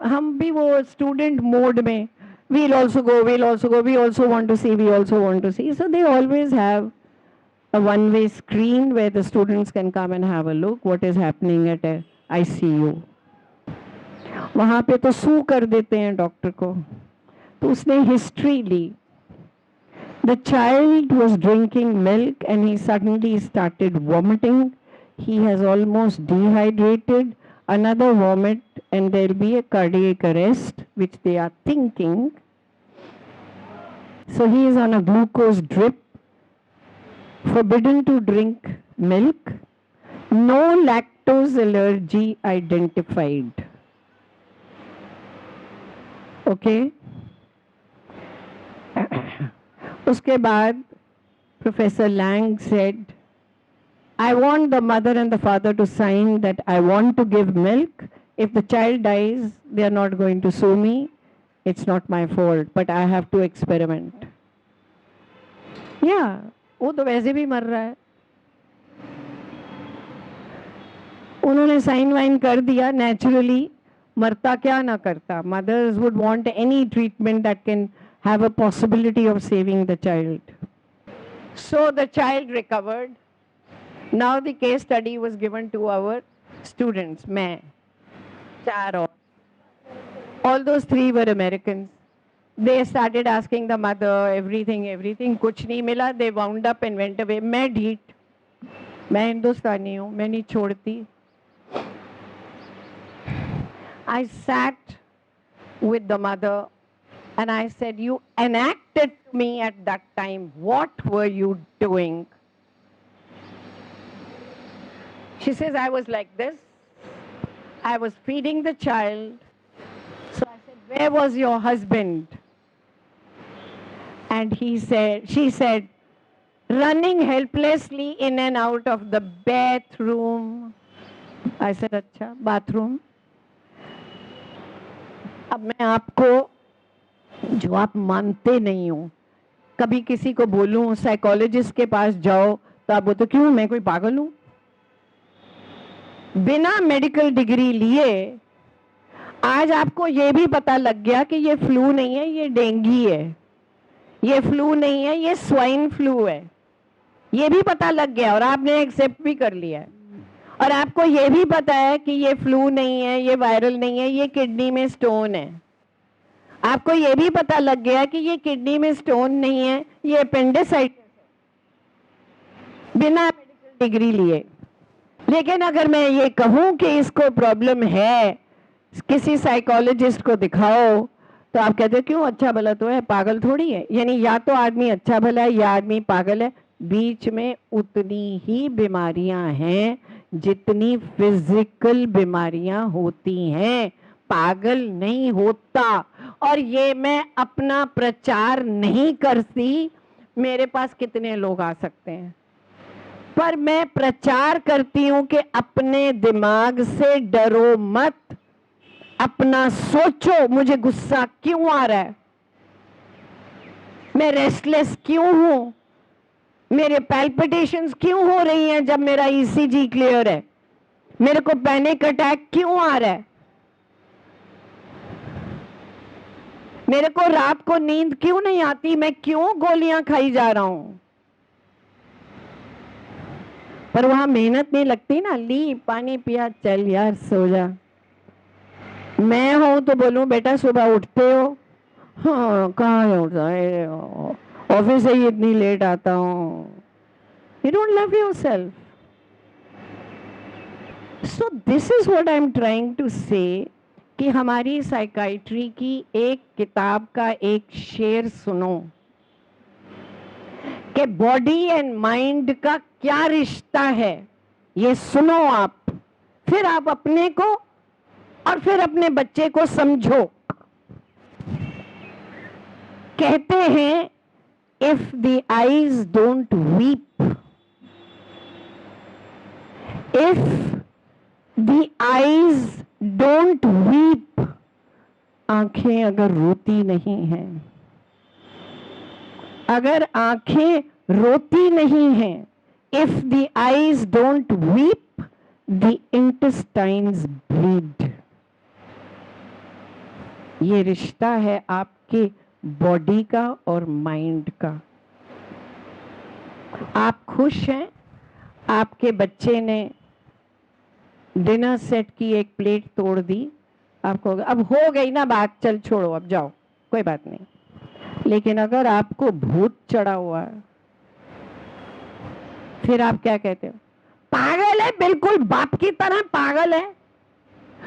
हम भी वो स्टूडेंट मोड में we'll also go, we also want to see, we also want to see. So they always have a one-way screen where the students can come and have a look what is happening at a ICU. वहाँ पे तो सू कर देते हैं doctor को. तो उसने history ली. The child was drinking milk and he suddenly started vomiting. He has almost dehydrated. Another vomit and there will be a cardiac arrest, which they are thinking. So he is on a glucose drip. Forbidden to drink milk. No lactose allergy identified. Okay. उसके बाद Professor Lang said, I want the mother and the father to sign that I want to give milk. If the child dies, they are not going to sue me. It's not my fault, but I have to experiment. Yeah, वो तो वैसे भी मर रहा है. उन्होंने sign wine कर दिया naturally. मरता क्या ना करता. Mothers would want any treatment that can have a possibility of saving the child. So the child recovered. Now the case study was given to our students. मैं, चार और. All those three were Americans. They started asking the mother everything. कुछ नहीं मिला. They wound up and went away. मैं ढीठ. मैं हिंदुस्तानी हूँ. मैं नहीं छोड़ती. I sat with the mother and I said, you enacted to me at that time. What were you doing? She says, I was like this. I was feeding the child. So I said, where was your husband? And she said, running helplessly in and out of the bathroom. I said, अच्छा, bathroom. अब मैं आपको जो आप मानते नहीं हो कभी किसी को बोलूं साइकोलॉजिस्ट के पास जाओ तो आप बोलते क्यों मैं कोई पागल हूं. बिना मेडिकल डिग्री लिए आज आपको ये भी पता लग गया कि ये फ्लू नहीं है, ये डेंगू है. ये फ्लू नहीं है, ये स्वाइन फ्लू है. ये भी पता लग गया और आपने एक्सेप्ट भी कर लिया है. और आपको ये भी पता है कि ये फ्लू नहीं है, ये वायरल नहीं है, ये किडनी में स्टोन है. आपको ये भी पता लग गया कि ये किडनी में स्टोन नहीं है, ये अपेंडिसाइटिस है. बिना मेडिकल डिग्री लिए. लेकिन अगर मैं ये कहूं कि इसको प्रॉब्लम है, किसी साइकोलॉजिस्ट को दिखाओ, तो आप कहते हो क्यों, अच्छा भला तो है, पागल थोड़ी है. यानी या तो आदमी अच्छा भला है या आदमी पागल है. बीच में उतनी ही बीमारियां हैं जितनी फिजिकल बीमारियां होती हैं. पागल नहीं होता. और ये मैं अपना प्रचार नहीं करती. मेरे पास कितने लोग आ सकते हैं, पर मैं प्रचार करती हूं कि अपने दिमाग से डरो मत. अपना सोचो, मुझे गुस्सा क्यों आ रहा है, मैं रेस्टलेस क्यों हूं, मेरे पैल्पिटेशंस क्यों हो रही हैं जब मेरा ईसीजी क्लियर है, मेरे को पैनिक अटैक क्यों आ रहा है, मेरे को रात को नींद क्यों नहीं आती, मैं क्यों गोलियां खाई जा रहा हूं. पर वहां मेहनत नहीं लगती ना. ली पानी पिया, चल यार सो जा. मैं हूं तो बोलूं बेटा सुबह उठते हो, हाँ कहाँ उठता है, ऑफिस से ही इतनी लेट आता हूं. You don't love yourself. So this is what I'm trying to say कि हमारी साइकाइट्री की एक किताब का एक शेर सुनो कि बॉडी एंड माइंड का क्या रिश्ता है. ये सुनो आप, फिर आप अपने को और फिर अपने बच्चे को समझो. कहते हैं if the eyes don't weep, if the eyes don't weep, आंखें अगर रोती नहीं हैं, अगर आंखें रोती नहीं हैं, if the eyes don't weep, the intestines bleed. ये रिश्ता है आपके बॉडी का और माइंड का. आप खुश हैं, आपके बच्चे ने डिनर सेट की एक प्लेट तोड़ दी, आपको अब हो गई ना बात, चल छोड़ो अब जाओ, कोई बात नहीं। लेकिन अगर आपको भूत चढ़ा हुआ है, फिर आप क्या कहते हो? पागल है, बिल्कुल बाप की तरह पागल है,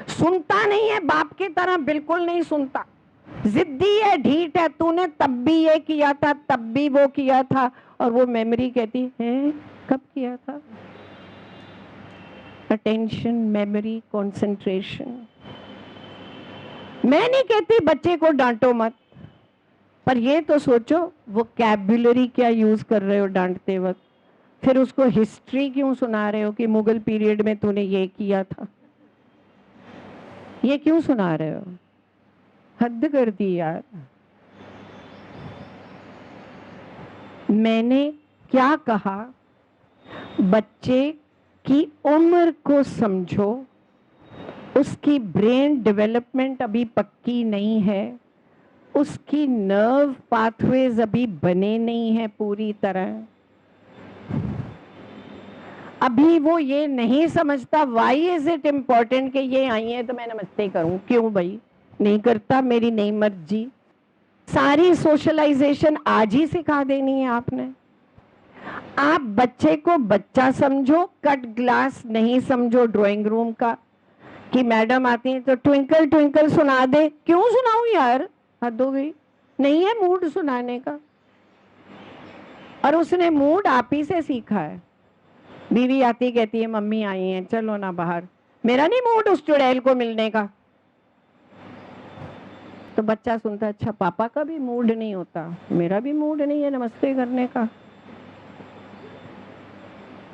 सुनता नहीं है, बाप की तरह बिल्कुल नहीं सुनता, जिद्दी है, ढीठ है, तूने तब भी ये किया था, तब भी वो किया था, और वो मेमोरी कहती है कब किया था? Attention, memory, concentration. मैं नहीं कहती बच्चे को डांटो मत, पर ये तो सोचो वोकैब्युलरी क्या यूज कर रहे हो डांटते वक्त, फिर उसको हिस्ट्री क्यों सुना रहे हो कि मुगल पीरियड में तूने ये किया था, ये क्यों सुना रहे हो? हद कर दी यार। मैंने क्या कहा? बच्चे की उम्र को समझो, उसकी ब्रेन डेवलपमेंट अभी पक्की नहीं है, उसकी नर्व पाथवेज अभी बने नहीं है पूरी तरह, अभी वो ये नहीं समझता व्हाई इज इट इम्पोर्टेंट कि ये आई है तो मैं नमस्ते करूं, क्यों भाई नहीं करता, मेरी नहीं मर्जी। सारी सोशलाइजेशन आज ही सिखा देनी है आपने। आप बच्चे को बच्चा समझो, कट ग्लास नहीं समझो ड्राइंग रूम का, कि मैडम आती है तो ट्विंकल ट्विंकल सुना दे, क्यों सुनाऊं यार, हद हो गई, नहीं है मूड सुनाने का। और उसने मूड आप ही से सीखा है। बीवी आती कहती है मम्मी आई हैं चलो ना बाहर, मेरा नहीं मूड उस चुड़ैल को मिलने का, तो बच्चा सुनता अच्छा पापा का भी मूड नहीं होता, मेरा भी मूड नहीं है नमस्ते करने का।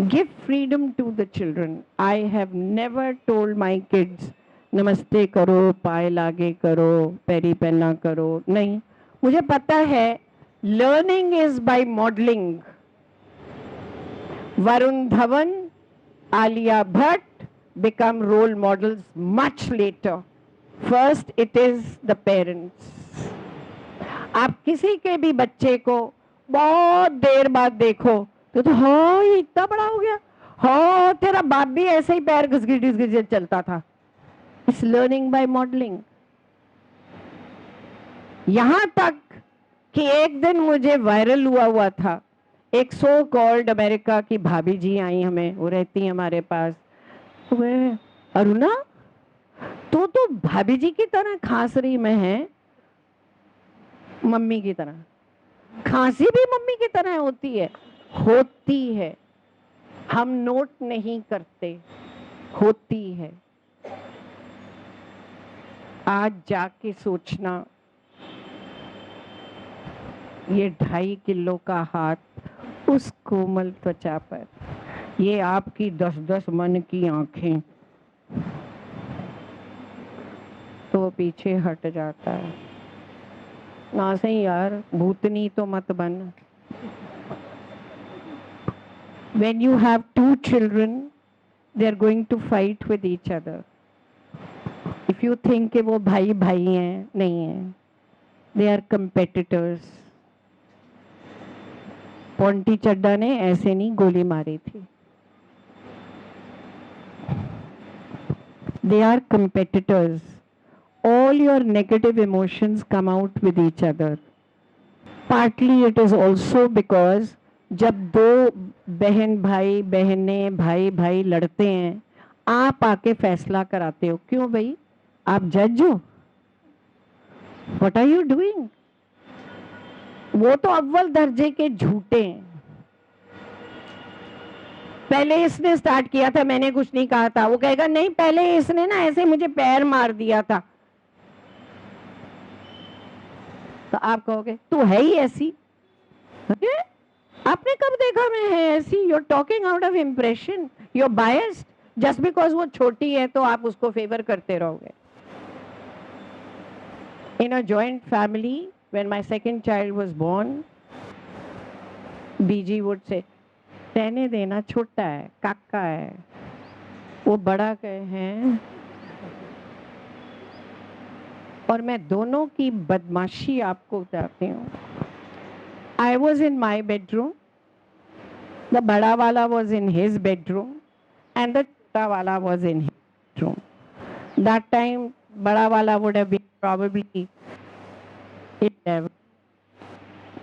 Give freedom to the children. I have never told my kids नमस्ते करो, पाए लागे करो, पैरी पहना करो, नहीं। मुझे पता है learning is by modelling. Varun Dhawan, Alia Bhatt become role models much later. First it is the parents. आप किसी के भी बच्चे को बहुत देर बाद देखो तो हाँ ये इतना बड़ा हो गया, हाँ तेरा बाप भी ऐसे ही पैर घिस चलता था। It's learning by modelling. यहां तक कि एक दिन मुझे वायरल हुआ था, एक सो कॉल्ड अमेरिका की भाभी जी आई हमें, वो रहती है हमारे पास, वे अरुणा तो भाभी जी की तरह खांस रही, मैं है मम्मी की तरह। खांसी भी मम्मी की तरह होती है, हम नोट नहीं करते, होती है। आज जाके सोचना, ये 2.5 किलो का हाथ उस कोमल त्वचा पर, ये आपकी 10-10 मन की आंखें, तो पीछे हट जाता है। ना सही यार, भूतनी तो मत बन। When you have 2 children, they are going to fight with each other. If you think कि वो भाई भाई हैं, नहीं है, they are competitors. पोंटी चड्डा ने ऐसे नहीं गोली मारी थी। They are competitors. All your negative emotions come out with each other. Partly it is also because जब दो बहन भाई, बहनें भाई भाई लड़ते हैं, आप आके फैसला कराते हो, क्यों भाई आप जज हो, व्हाट आर यू डूइंग? वो तो अव्वल दर्जे के झूठे हैं। पहले इसने स्टार्ट किया था, मैंने कुछ नहीं कहा था। वो कहेगा नहीं पहले इसने ना ऐसे मुझे पैर मार दिया था, तो आप कहोगे तू है ही ऐसी। आपने कब देखा मैं है ऐसी? You are talking out of impression, you are biased. Just because वो छोटी है तो आप उसको फेवर करते रहोगे। In a joint family, when my second child was born, Biji would say रहने देना, छोटा है, काका है, वो बड़ा कहे हैं। और मैं दोनों की बदमाशी आपको बताती हूँ। I was in my bedroom The bada wala was in his bedroom and the chota wala was in his bedroom. That time, bada wala would have been probably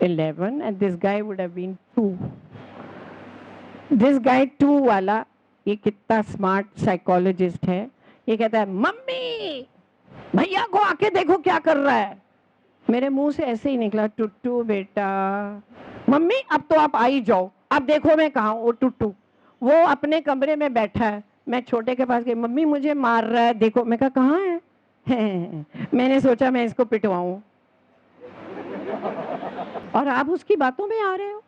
11 and this guy would have been 2. This guy 2 वाला ये कितना smart psychologist है, ये कहता है mummy भैया को आके देखो क्या कर रहा है. मेरे मुंह से ऐसे ही निकला, टुट्टू बेटा. मम्मी अब तो आप आ ही जाओ, अब देखो मैं कहाँ हूँ. वो टुट्टू वो अपने कमरे में बैठा है, मैं छोटे के पास गई, मम्मी मुझे मार रहा है देखो. मैं कहा कहाँ है? मैंने सोचा मैं इसको पिटवाऊं और आप उसकी बातों में आ रहे हो.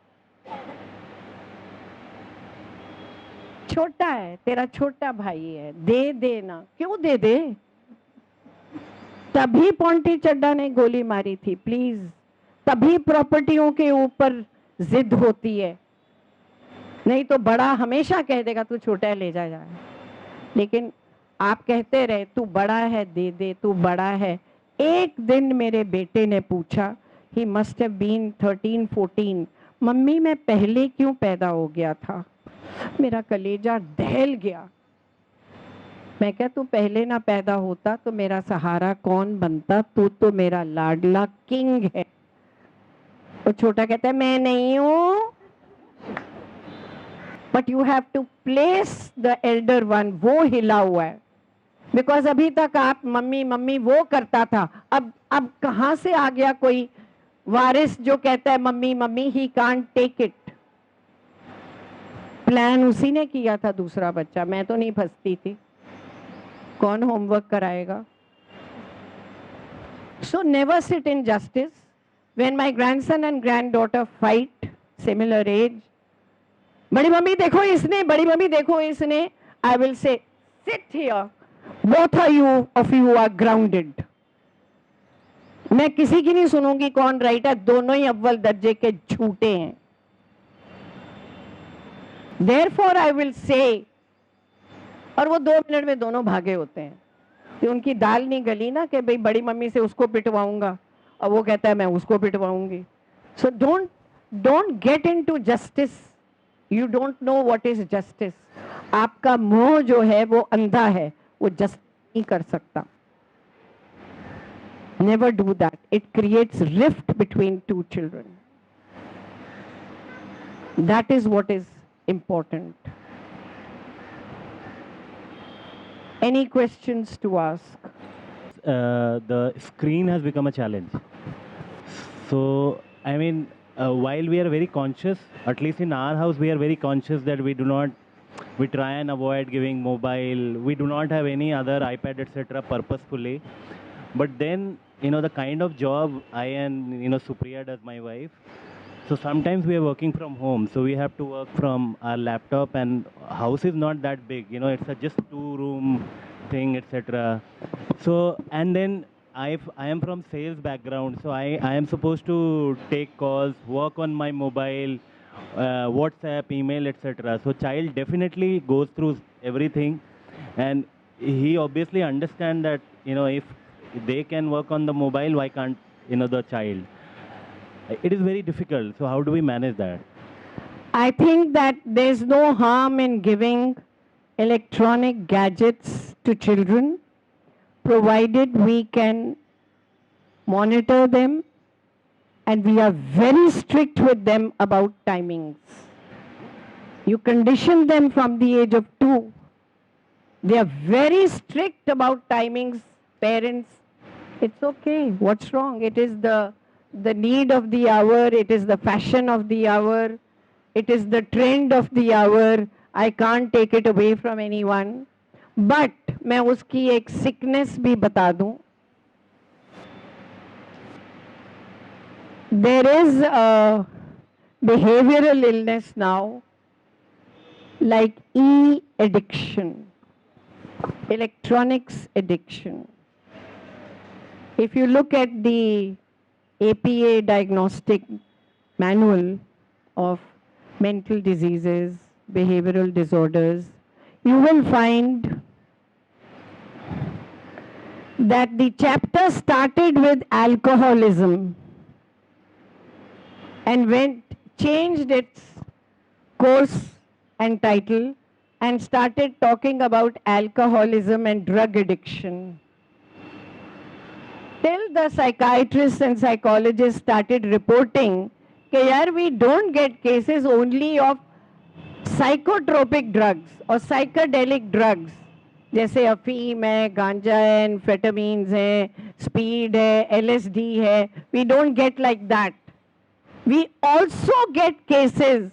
छोटा है, तेरा छोटा भाई है, दे देना. क्यों दे दे? तभी पोंटी चड्डा ने गोली मारी थी. प्लीज, तभी प्रॉपर्टियों के ऊपर जिद होती है. नहीं तो बड़ा हमेशा कह देगा तू छोटा है ले जा जा. लेकिन आप कहते रहे तू बड़ा है दे दे, तू बड़ा है. एक दिन मेरे बेटे ने पूछा, he must have been 13-14, mummy मैं पहले क्यों पैदा हो गया था? मेरा कलेजा दहल गया. मैं क्या तू पहले ना पैदा होता तो मेरा सहारा कौन बनता? तू तो मेरा लाडला किंग है. तो छोटा कहता है मैं नहीं हूं. But you have to place the elder one. वो हिला हुआ है बिकॉज अभी तक आप मम्मी मम्मी वो करता था. अब कहां से आ गया कोई वारिस जो कहता है mummy mummy? He can't take it. Plan उसी ने किया था दूसरा बच्चा, मैं तो नहीं फंसती थी. कौन होमवर्क कराएगा? So never sit in justice. When my grandson and granddaughter fight similar age, बड़ी मम्मी देखो इसने, बड़ी मम्मी देखो इसने, I will say sit here, both are you of you are grounded. मैं किसी की नहीं सुनूंगी कौन राइट है, दोनों ही अव्वल दर्जे के झूठे हैं. Therefore I will say, और वो 2 मिनट में दोनों भागे होते हैं कि उनकी दाल नहीं गली ना कि भाई बड़ी मम्मी से उसको पिटवाऊंगा और वो कहता है मैं उसको पिटवाऊंगी. So don't get into justice. You don't know what is justice. आपका मोह जो है वो अंधा है, वो जस्ट नहीं कर सकता. Never do that. It creates rift between two children. That is what is important. Any questions to ask? The screen has become a challenge. So, I mean, while we are very conscious, at least in our house, we are very conscious that we try and avoid giving mobile. We do not have any other iPad, etc. purposefully. But then, the kind of job I and, Supriya does, my wife. So sometimes we are working from home. So we have to work from our laptop, and house is not that big. It's a just 2-room thing, etc. So, and then I am from sales background. So I am supposed to take calls, work on my mobile, WhatsApp, email, etc. So child definitely goes through everything, and he obviously understands that, if they can work on the mobile, why can't, the child? It is very difficult. So how do we manage that? I think that there's no harm in giving electronic gadgets to children, provided we can monitor them and we are very strict with them about timings. You condition them from the age of 2. They are very strict about timings, parents. It's okay. What's wrong? It is the need of the hour. It is the fashion of the hour. It is the trend of the hour. I can't take it away from anyone. But मैं उसकी एक sickness भी बता दूं. There is a behavioral illness now, like e-addiction, electronics addiction. If you look at the APA diagnostic manual of mental diseases, behavioral disorders, you will find that the chapter started with alcoholism and changed its course and title and started talking about alcoholism and drug addiction. Till the psychiatrists and psychologists started reporting that yaar, we don't get cases only of psychotropic drugs or psychedelic drugs, जैसे अफीम है, गांजा है, amphetamines है, speed है, LSD है. We don't get like that. We also get cases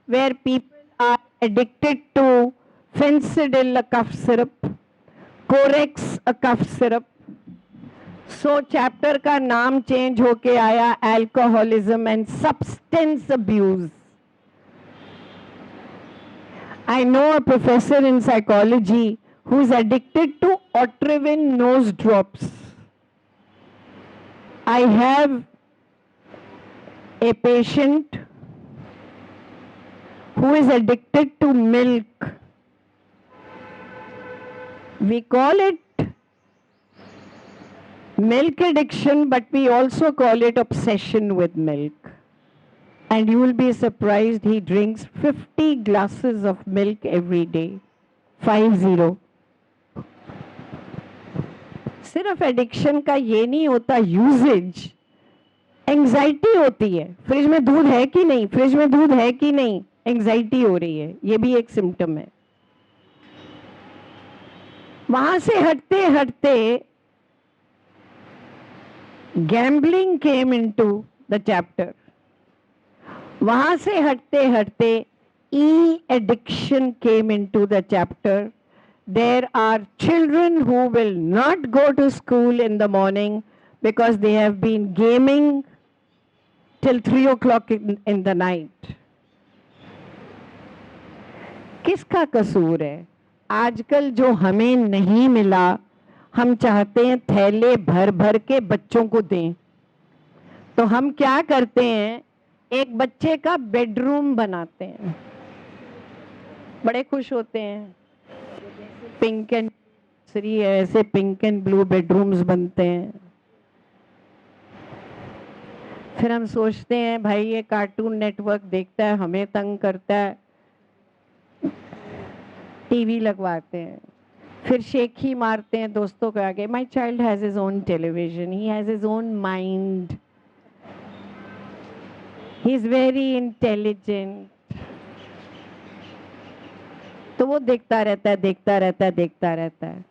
where people are addicted to Fencidil, a cough syrup, Corex, a cough syrup. So chapter का नाम change होके आया alcoholism and substance abuse. I know a professor in psychology who's addicted to Otrivin nose drops. I have a patient who is addicted to milk. We call it milk addiction, but we also call it obsession with milk. And you will be surprised, he drinks 50 glasses of milk every day. 50. सिर्फ addiction का ये नहीं होता usage, anxiety होती है. Fridge में दूध है कि नहीं, फ्रिज में दूध है कि नहीं, एंजाइटी हो रही है, ये भी एक सिम्टम है. वहां से हटते हटते gambling came into the chapter. वहां से हटते हटते ई addiction came into the chapter. There are children who will not go to school in the morning because they have been gaming till 3 o'clock in the night. किसका कसूर है? आजकल जो हमें नहीं मिला, हम चाहते हैं थैले भर भर के बच्चों को दें. तो हम क्या करते हैं, एक बच्चे का बेडरूम बनाते हैं, बड़े खुश होते हैं. पिंक एंड श्री ऐसे पिंक एंड ब्लू बेडरूम्स बनते हैं. फिर हम सोचते हैं भाई ये कार्टून नेटवर्क देखता है, हमें तंग करता है, टीवी लगवाते हैं. फिर शेखी मारते हैं दोस्तों के आगे, my child has his own television, he has his own mind, he is very intelligent. तो वो देखता रहता है, देखता रहता है, देखता रहता है.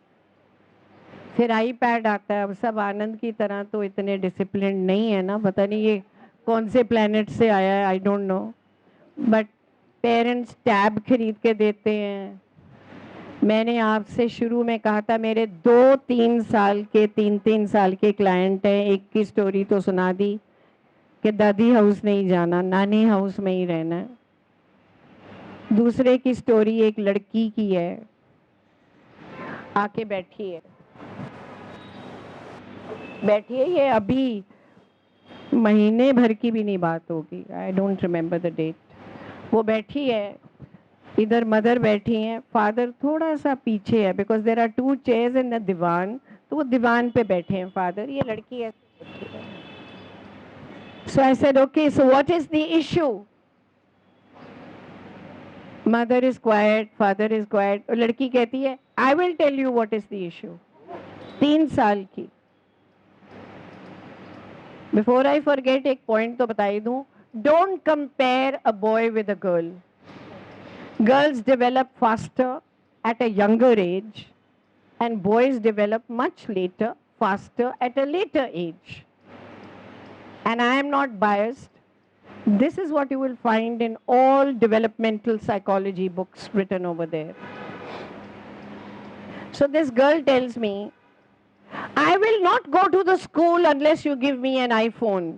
फिर आईपैड आता है. अब सब आनंद की तरह तो इतने डिसिप्लिन नहीं है ना, पता नहीं ये कौन से प्लेनेट से आया है, आई don't no. But parents tab खरीद के देते हैं. मैंने आपसे शुरू में कहा था मेरे 2-3 साल के 3-3 साल के क्लाइंट हैं. एक की स्टोरी तो सुना दी कि दादी हाउस नहीं जाना, नानी हाउस में ही रहना है. दूसरे की स्टोरी एक लड़की की है, आके बैठी है, ये अभी महीने भर की भी नहीं बात होगी, I don't remember the date. वो बैठी है, इधर मदर बैठी हैं, फादर थोड़ा सा पीछे है because there are 2 chairs in the diwan, तो वो दीवान पे बैठे हैं फादर, ये लड़की है. So I said okay, so what is the issue? Mother is quiet, father is quiet. और लड़की कहती है I will tell you what is the issue. 3 साल की. Before I forget, एक point तो बता ही दूं. Don't compare a boy with a girl. Girls develop faster at a younger age and boys develop much later, faster at a later age. And I am not biased. This is what you will find in all developmental psychology books written over there. So this girl tells me, I will not go to the school unless you give me an iPhone.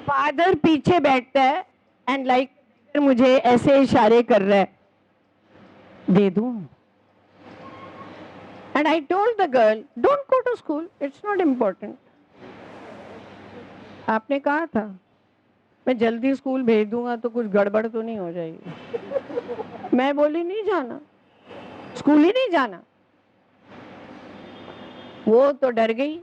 Father पीछे बैठता है and like मुझे ऐसे इशारे कर रहा है, दे दूं. And I told the girl, don't go to school, it's not important. आपने कहा था मैं जल्दी स्कूल भेज दूंगा तो कुछ गड़बड़ तो नहीं हो जाएगी. मैं बोली नहीं जाना, स्कूल ही नहीं जाना. वो तो डर गई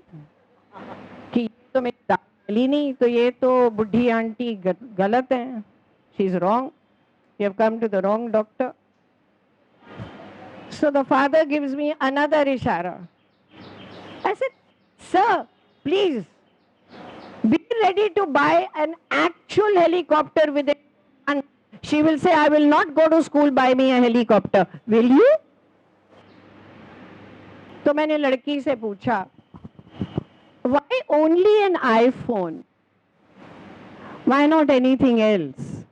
कि तो मेरी दादी नहीं, तो ये तो बुढ़ी आंटी गलत है, she's wrong. You have come to the wrong doctor. So the father gives me another ishara. I said, sir, please, be ready to buy an actual helicopter with it. And she will say, I will not go to school, buy me a helicopter. Will you? तो मैंने लड़की से पूछा, why only an iPhone? Why not anything else?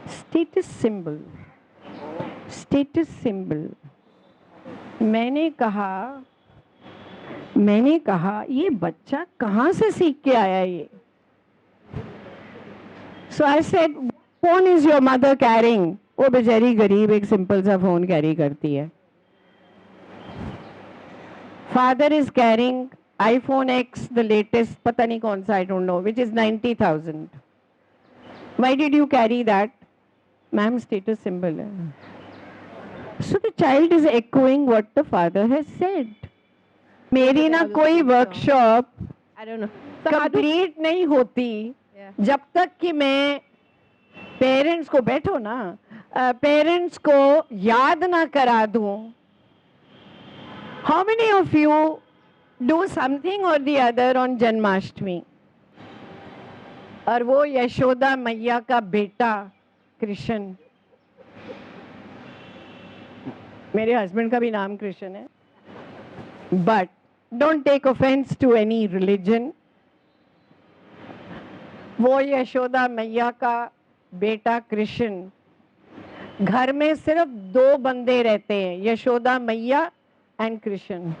Status symbol. Status symbol. मैंने कहा ये बच्चा कहाँ से सीख के आया ये? So I said, what phone is your mother carrying? वो बेचारी गरीब एक सिंपल सा फोन कैरी करती है. Father is carrying iPhone X, the latest, पता नहीं कौन सा, I don't know, which is 90,000. Why did you carry that? Ma'am, status symbol है. So the child is echoing what the father has said. मेरी ना कोई workshop I don't know. Complete नहीं होती जब तक कि मैं पेरेंट्स को, बैठो ना, पेरेंट्स को याद ना करा दूं. How many of you do something or the other on Janmashtami? और वो यशोदा मैया का बेटा कृष्ण, मेरे हस्बैंड का भी नाम कृष्ण है, but don't take offence to any religion. वो यशोदा मैया का बेटा कृष्ण, घर में सिर्फ 2 बंदे रहते हैं, यशोदा मैया एंड कृष्ण,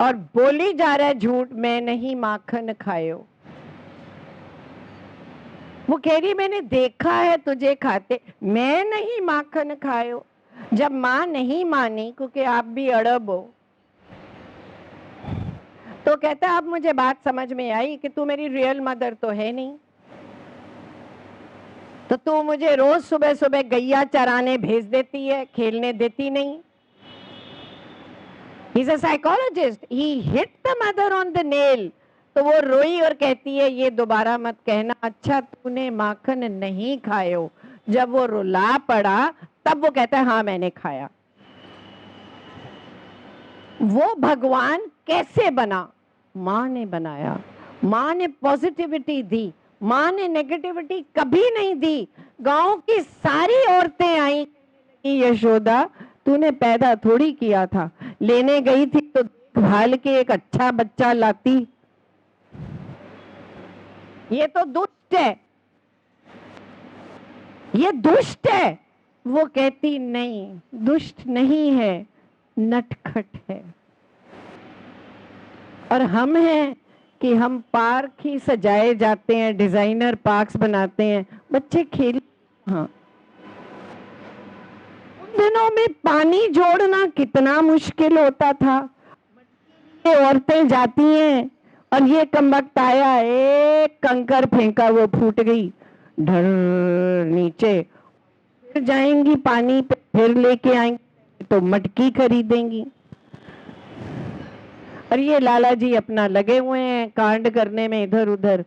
और बोली जा रहा है झूठ, मैं नहीं माखन खायो. वो कह रही मैंने देखा है तुझे खाते, मैं नहीं माखन खायो. जब माँ नहीं मानी, क्योंकि आप भी अड़ब हो, तो कहता है अब मुझे बात समझ में आई कि तू मेरी रियल मदर तो है नहीं, तो तू मुझे रोज सुबह सुबह गैया चराने भेज देती है, खेलने देती नहीं. He's a psychologist. He hit the mother on the nail. तो वो रोई और कहती है ये दोबारा मत कहना, अच्छा तूने माखन नहीं खायो. जब वो रुला पड़ा तब वो कहता है हाँ मैंने खाया. वो भगवान कैसे बना? माँ ने बनाया. माँ ने पॉजिटिविटी दी, माँ ने नेगेटिविटी कभी नहीं दी. गांव की सारी औरतें आई, यशोदा तूने पैदा थोड़ी किया था, लेने गई थी तो देखभाल के एक अच्छा बच्चा लाती. ये तो दुष्ट है, ये दुष्ट है. वो कहती नहीं, दुष्ट नहीं है, नटखट है. और हम हैं कि हम पार्क ही सजाए जाते हैं, डिजाइनर पार्क्स बनाते हैं, बच्चे खेल. हाँ, उन दिनों में पानी जोड़ना कितना मुश्किल होता था. ये औरतें जाती हैं और ये कमबख्त आया, एक कंकर फेंका, वो फूट गई ढर नीचे. फिर जाएंगी पानी पे, फिर लेके आएंगी तो मटकी खरीदेंगी. और ये लाला जी अपना लगे हुए हैं कांड करने में इधर उधर.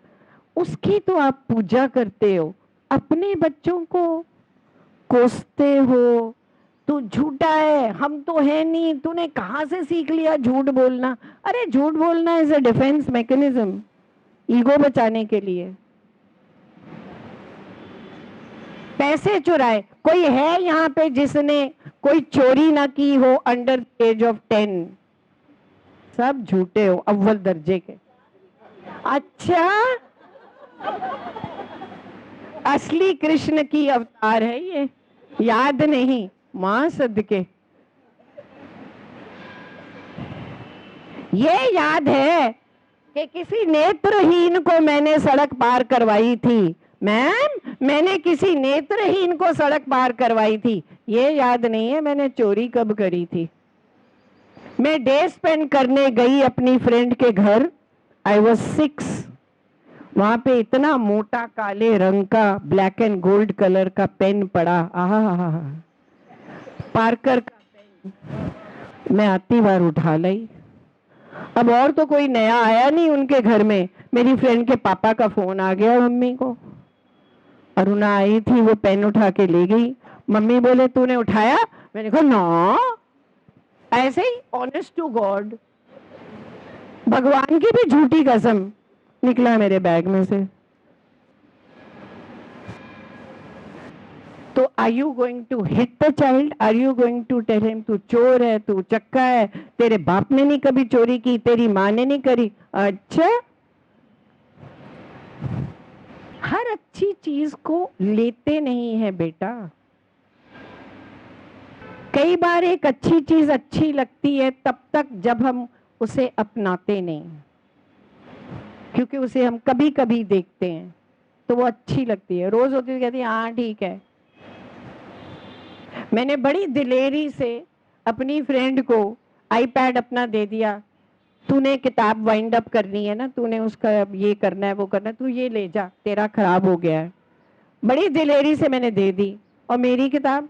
उसकी तो आप पूजा करते हो, अपने बच्चों को कोसते हो. तू झूठा है, हम तो है नहीं, तूने कहाँ से सीख लिया झूठ बोलना? अरे झूठ बोलना is a defence mechanism, ego बचाने के लिए. पैसे चुराए, कोई है यहाँ पे जिसने कोई चोरी ना की हो अंडर एज ऑफ 10? सब झूठे हो अव्वल दर्जे के. अच्छा, असली कृष्ण की अवतार है ये, याद नहीं? मां सदके ये याद है कि किसी नेत्रहीन को मैंने सड़क पार करवाई थी. मैम, मैंने किसी नेत्रहीन को सड़क पार करवाई थी. ये याद नहीं है मैंने चोरी कब करी थी. मैं डे स्पेंड करने गई अपनी फ्रेंड के घर. I was 6. वहां पे इतना मोटा काले रंग का ब्लैक एंड गोल्ड कलर का पेन पड़ा. आहा, पार्कर का पेन. मैं आती बार उठा लाई अब और तो कोई नया आया नहीं उनके घर में, मेरी फ्रेंड के पापा का फोन आ गया मम्मी को। अरुणा आई थी, वो पेन उठा के ले गई। मम्मी बोले तूने उठाया? मैंने कहा ना, ऐसे ही ऑनेस्ट टू गॉड, भगवान की भी झूठी कसम निकला मेरे बैग में से। तो are you going to hit the child? Are you going to tell him तू चोर है, तू चक्का है, तेरे बाप ने नहीं कभी चोरी की, तेरी माँ ने नहीं करी? अच्छा, हर अच्छी चीज को लेते नहीं है बेटा। कई बार एक अच्छी चीज अच्छी लगती है तब तक जब हम उसे अपनाते नहीं, क्योंकि उसे हम कभी कभी देखते हैं तो वो अच्छी लगती है। रोज होती है कहती है हाँ ठीक है। मैंने बड़ी दिलेरी से अपनी फ्रेंड को आईपैड अपना दे दिया, तूने किताब वाइंड अप करनी है ना, तूने उसका ये करना है वो करना है, तू ये ले जा, तेरा खराब हो गया है। बड़ी दिलेरी से मैंने दे दी। और मेरी किताब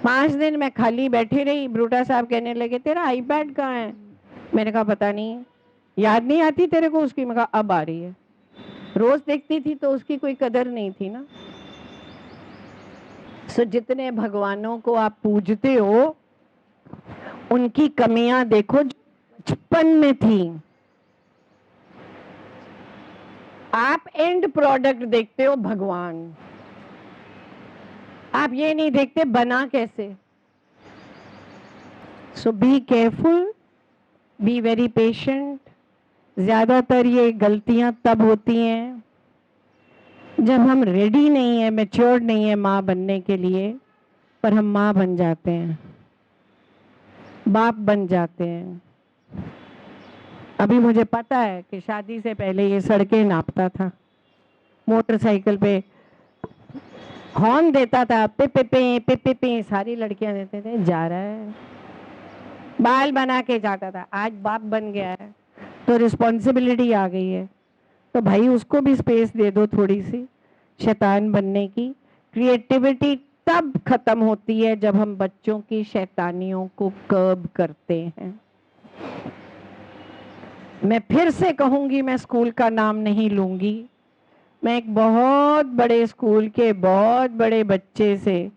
5 दिन मैं खाली बैठी रही। ब्रूटा साहब कहने लगे तेरा आईपैड कहाँ है? मैंने कहा पता नहीं, याद नहीं आती तेरे को उसकी? मैं कहा अब आ रही है। रोज देखती थी तो उसकी कोई कदर नहीं थी ना। सो जितने भगवानों को आप पूजते हो उनकी कमियां देखो जो बचपन में थी। आप एंड प्रोडक्ट देखते हो भगवान, आप ये नहीं देखते बना कैसे। So be careful, be very patient. ज्यादातर ये गलतियां तब होती हैं जब हम रेडी नहीं है, मैच्योर नहीं है माँ बनने के लिए, पर हम माँ बन जाते हैं, बाप बन जाते हैं। अभी मुझे पता है कि शादी से पहले ये सड़कें नापता था, मोटरसाइकिल पे हॉर्न देता था, पे पे पे पे पे पे, सारी लड़कियां देते थे जा रहा है, बाल बना के जाता था। आज बाप बन गया है तो रिस्पॉन्सिबिलिटी आ गई है, तो भाई उसको भी स्पेस दे दो थोड़ी सी शैतान बनने की। क्रिएटिविटी तब खत्म होती है जब हम बच्चों की शैतानियों को कर्ब करते हैं। मैं फिर से कहूंगी, मैं स्कूल का नाम नहीं लूंगी, मैं एक बहुत बड़े स्कूल के बहुत बड़े बच्चे से,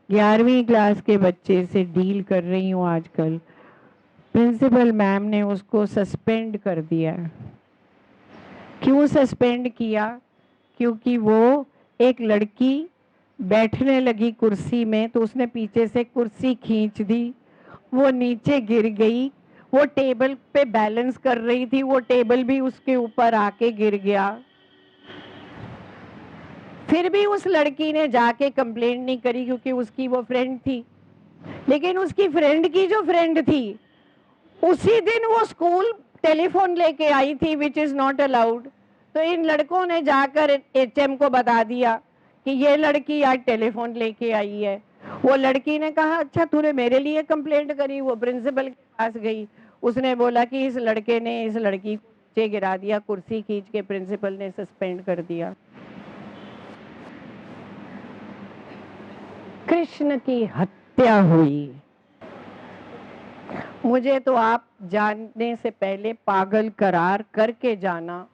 11वीं क्लास के बच्चे से डील कर रही हूँ आजकल। प्रिंसिपल मैम ने उसको सस्पेंड कर दिया। क्यों सस्पेंड किया? क्योंकि वो एक लड़की बैठने लगी कुर्सी में तो उसने पीछे से कुर्सी खींच दी, वो नीचे गिर गई। वो टेबल पे बैलेंस कर रही थी, वो टेबल भी उसके ऊपर आके गिर गया। फिर भी उस लड़की ने जाके कंप्लेंट नहीं करी क्योंकि उसकी वो फ्रेंड थी। लेकिन उसकी फ्रेंड की जो फ्रेंड थी उसी दिन वो स्कूल टेलीफोन लेके आई थी, विच इज नॉट अलाउड। तो इन लड़कों ने जाकर एचएम को बता दिया कि ये लड़की आज टेलीफोन लेके आई है। वो लड़की ने कहा अच्छा तूने मेरे लिए कंप्लेंट करी। वो प्रिंसिपल के पास गई, उसने बोला कि इस लड़के ने इस लड़की को नीचे गिरा दिया, कुर्सी खींच के प्रिंसिपल ने सस्पेंड कर दिया। कृष्ण की हत्या हुई। मुझे तो आप जानने से पहले पागल करार करके जाना,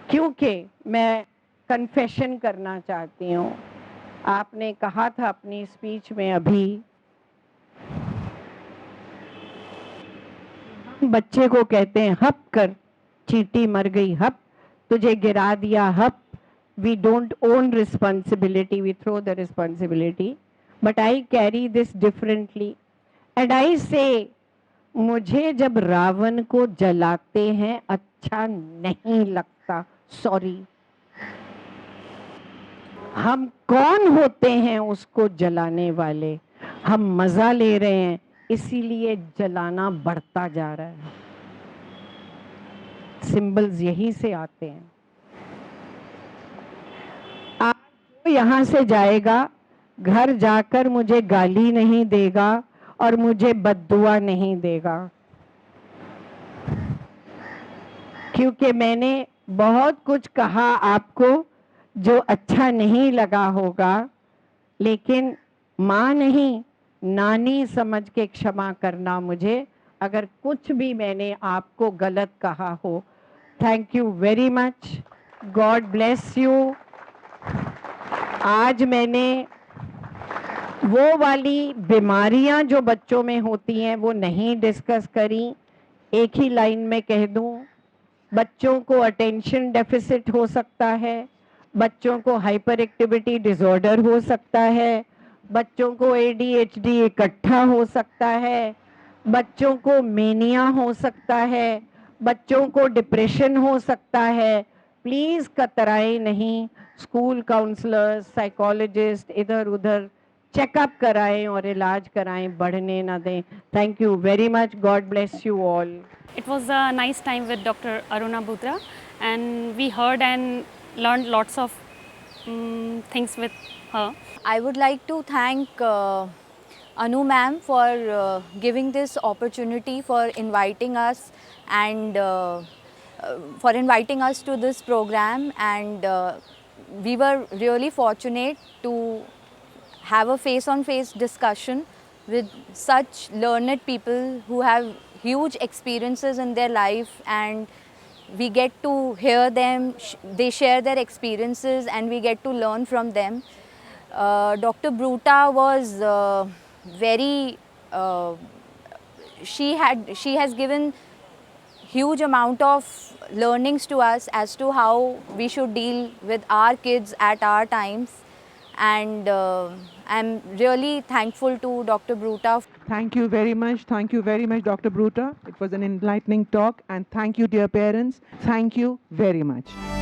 क्योंकि मैं कन्फेशन करना चाहती हूँ। आपने कहा था अपनी स्पीच में अभी, बच्चे को कहते हैं हप कर, चींटी मर गई हप, तुझे गिरा दिया हप। We don't own responsibility, we throw the responsibility, but I carry this differently and I say, मुझे जब रावण को जलाते हैं अच्छा नहीं लगता, सॉरी। हम कौन होते हैं उसको जलाने वाले? हम मजा ले रहे हैं इसीलिए जलाना बढ़ता जा रहा है। सिंबल्स यहीं से आते हैं। आज जो यहाँ से जाएगा घर जाकर मुझे गाली नहीं देगा और मुझे बद्दुआ नहीं देगा, क्योंकि मैंने बहुत कुछ कहा आपको जो अच्छा नहीं लगा होगा, लेकिन माँ नहीं नानी समझ के क्षमा करना मुझे, अगर कुछ भी मैंने आपको गलत कहा हो, thank you very much, God bless you. आज मैंने वो वाली बीमारियां जो बच्चों में होती हैं वो नहीं डिस्कस करी। एक ही लाइन में कह दूं, बच्चों को अटेंशन डेफिसिट हो सकता है, बच्चों को हाइपर एक्टिविटी डिसऑर्डर हो सकता है, बच्चों को ADHD इकट्ठा हो सकता है, बच्चों को मेनिया हो सकता है, बच्चों को डिप्रेशन हो सकता है। प्लीज़ कतराएं नहीं, स्कूल काउंसलर्स, साइकोलॉजिस्ट इधर उधर चेकअप कराएं और इलाज कराएं, बढ़ने ना दें। Thank you very much, God bless you all. It was a nice time with Dr. Aruna Butra, and we heard and learned lots of things with her. I would like to thank Anu ma'am for giving this opportunity, for inviting us and for inviting us to this program, and we were really fortunate to have a face-on-face discussion with such learned people who have huge experiences in their life, and we get to hear them, they share their experiences and we get to learn from them. Dr. Bruta was very, she has given huge amount of learnings to us as to how we should deal with our kids at our times, and I'm really thankful to Dr. Bruta. Thank you very much. Thank you very much, Dr. Bruta. It was an enlightening talk, and thank you, dear parents. Thank you very much.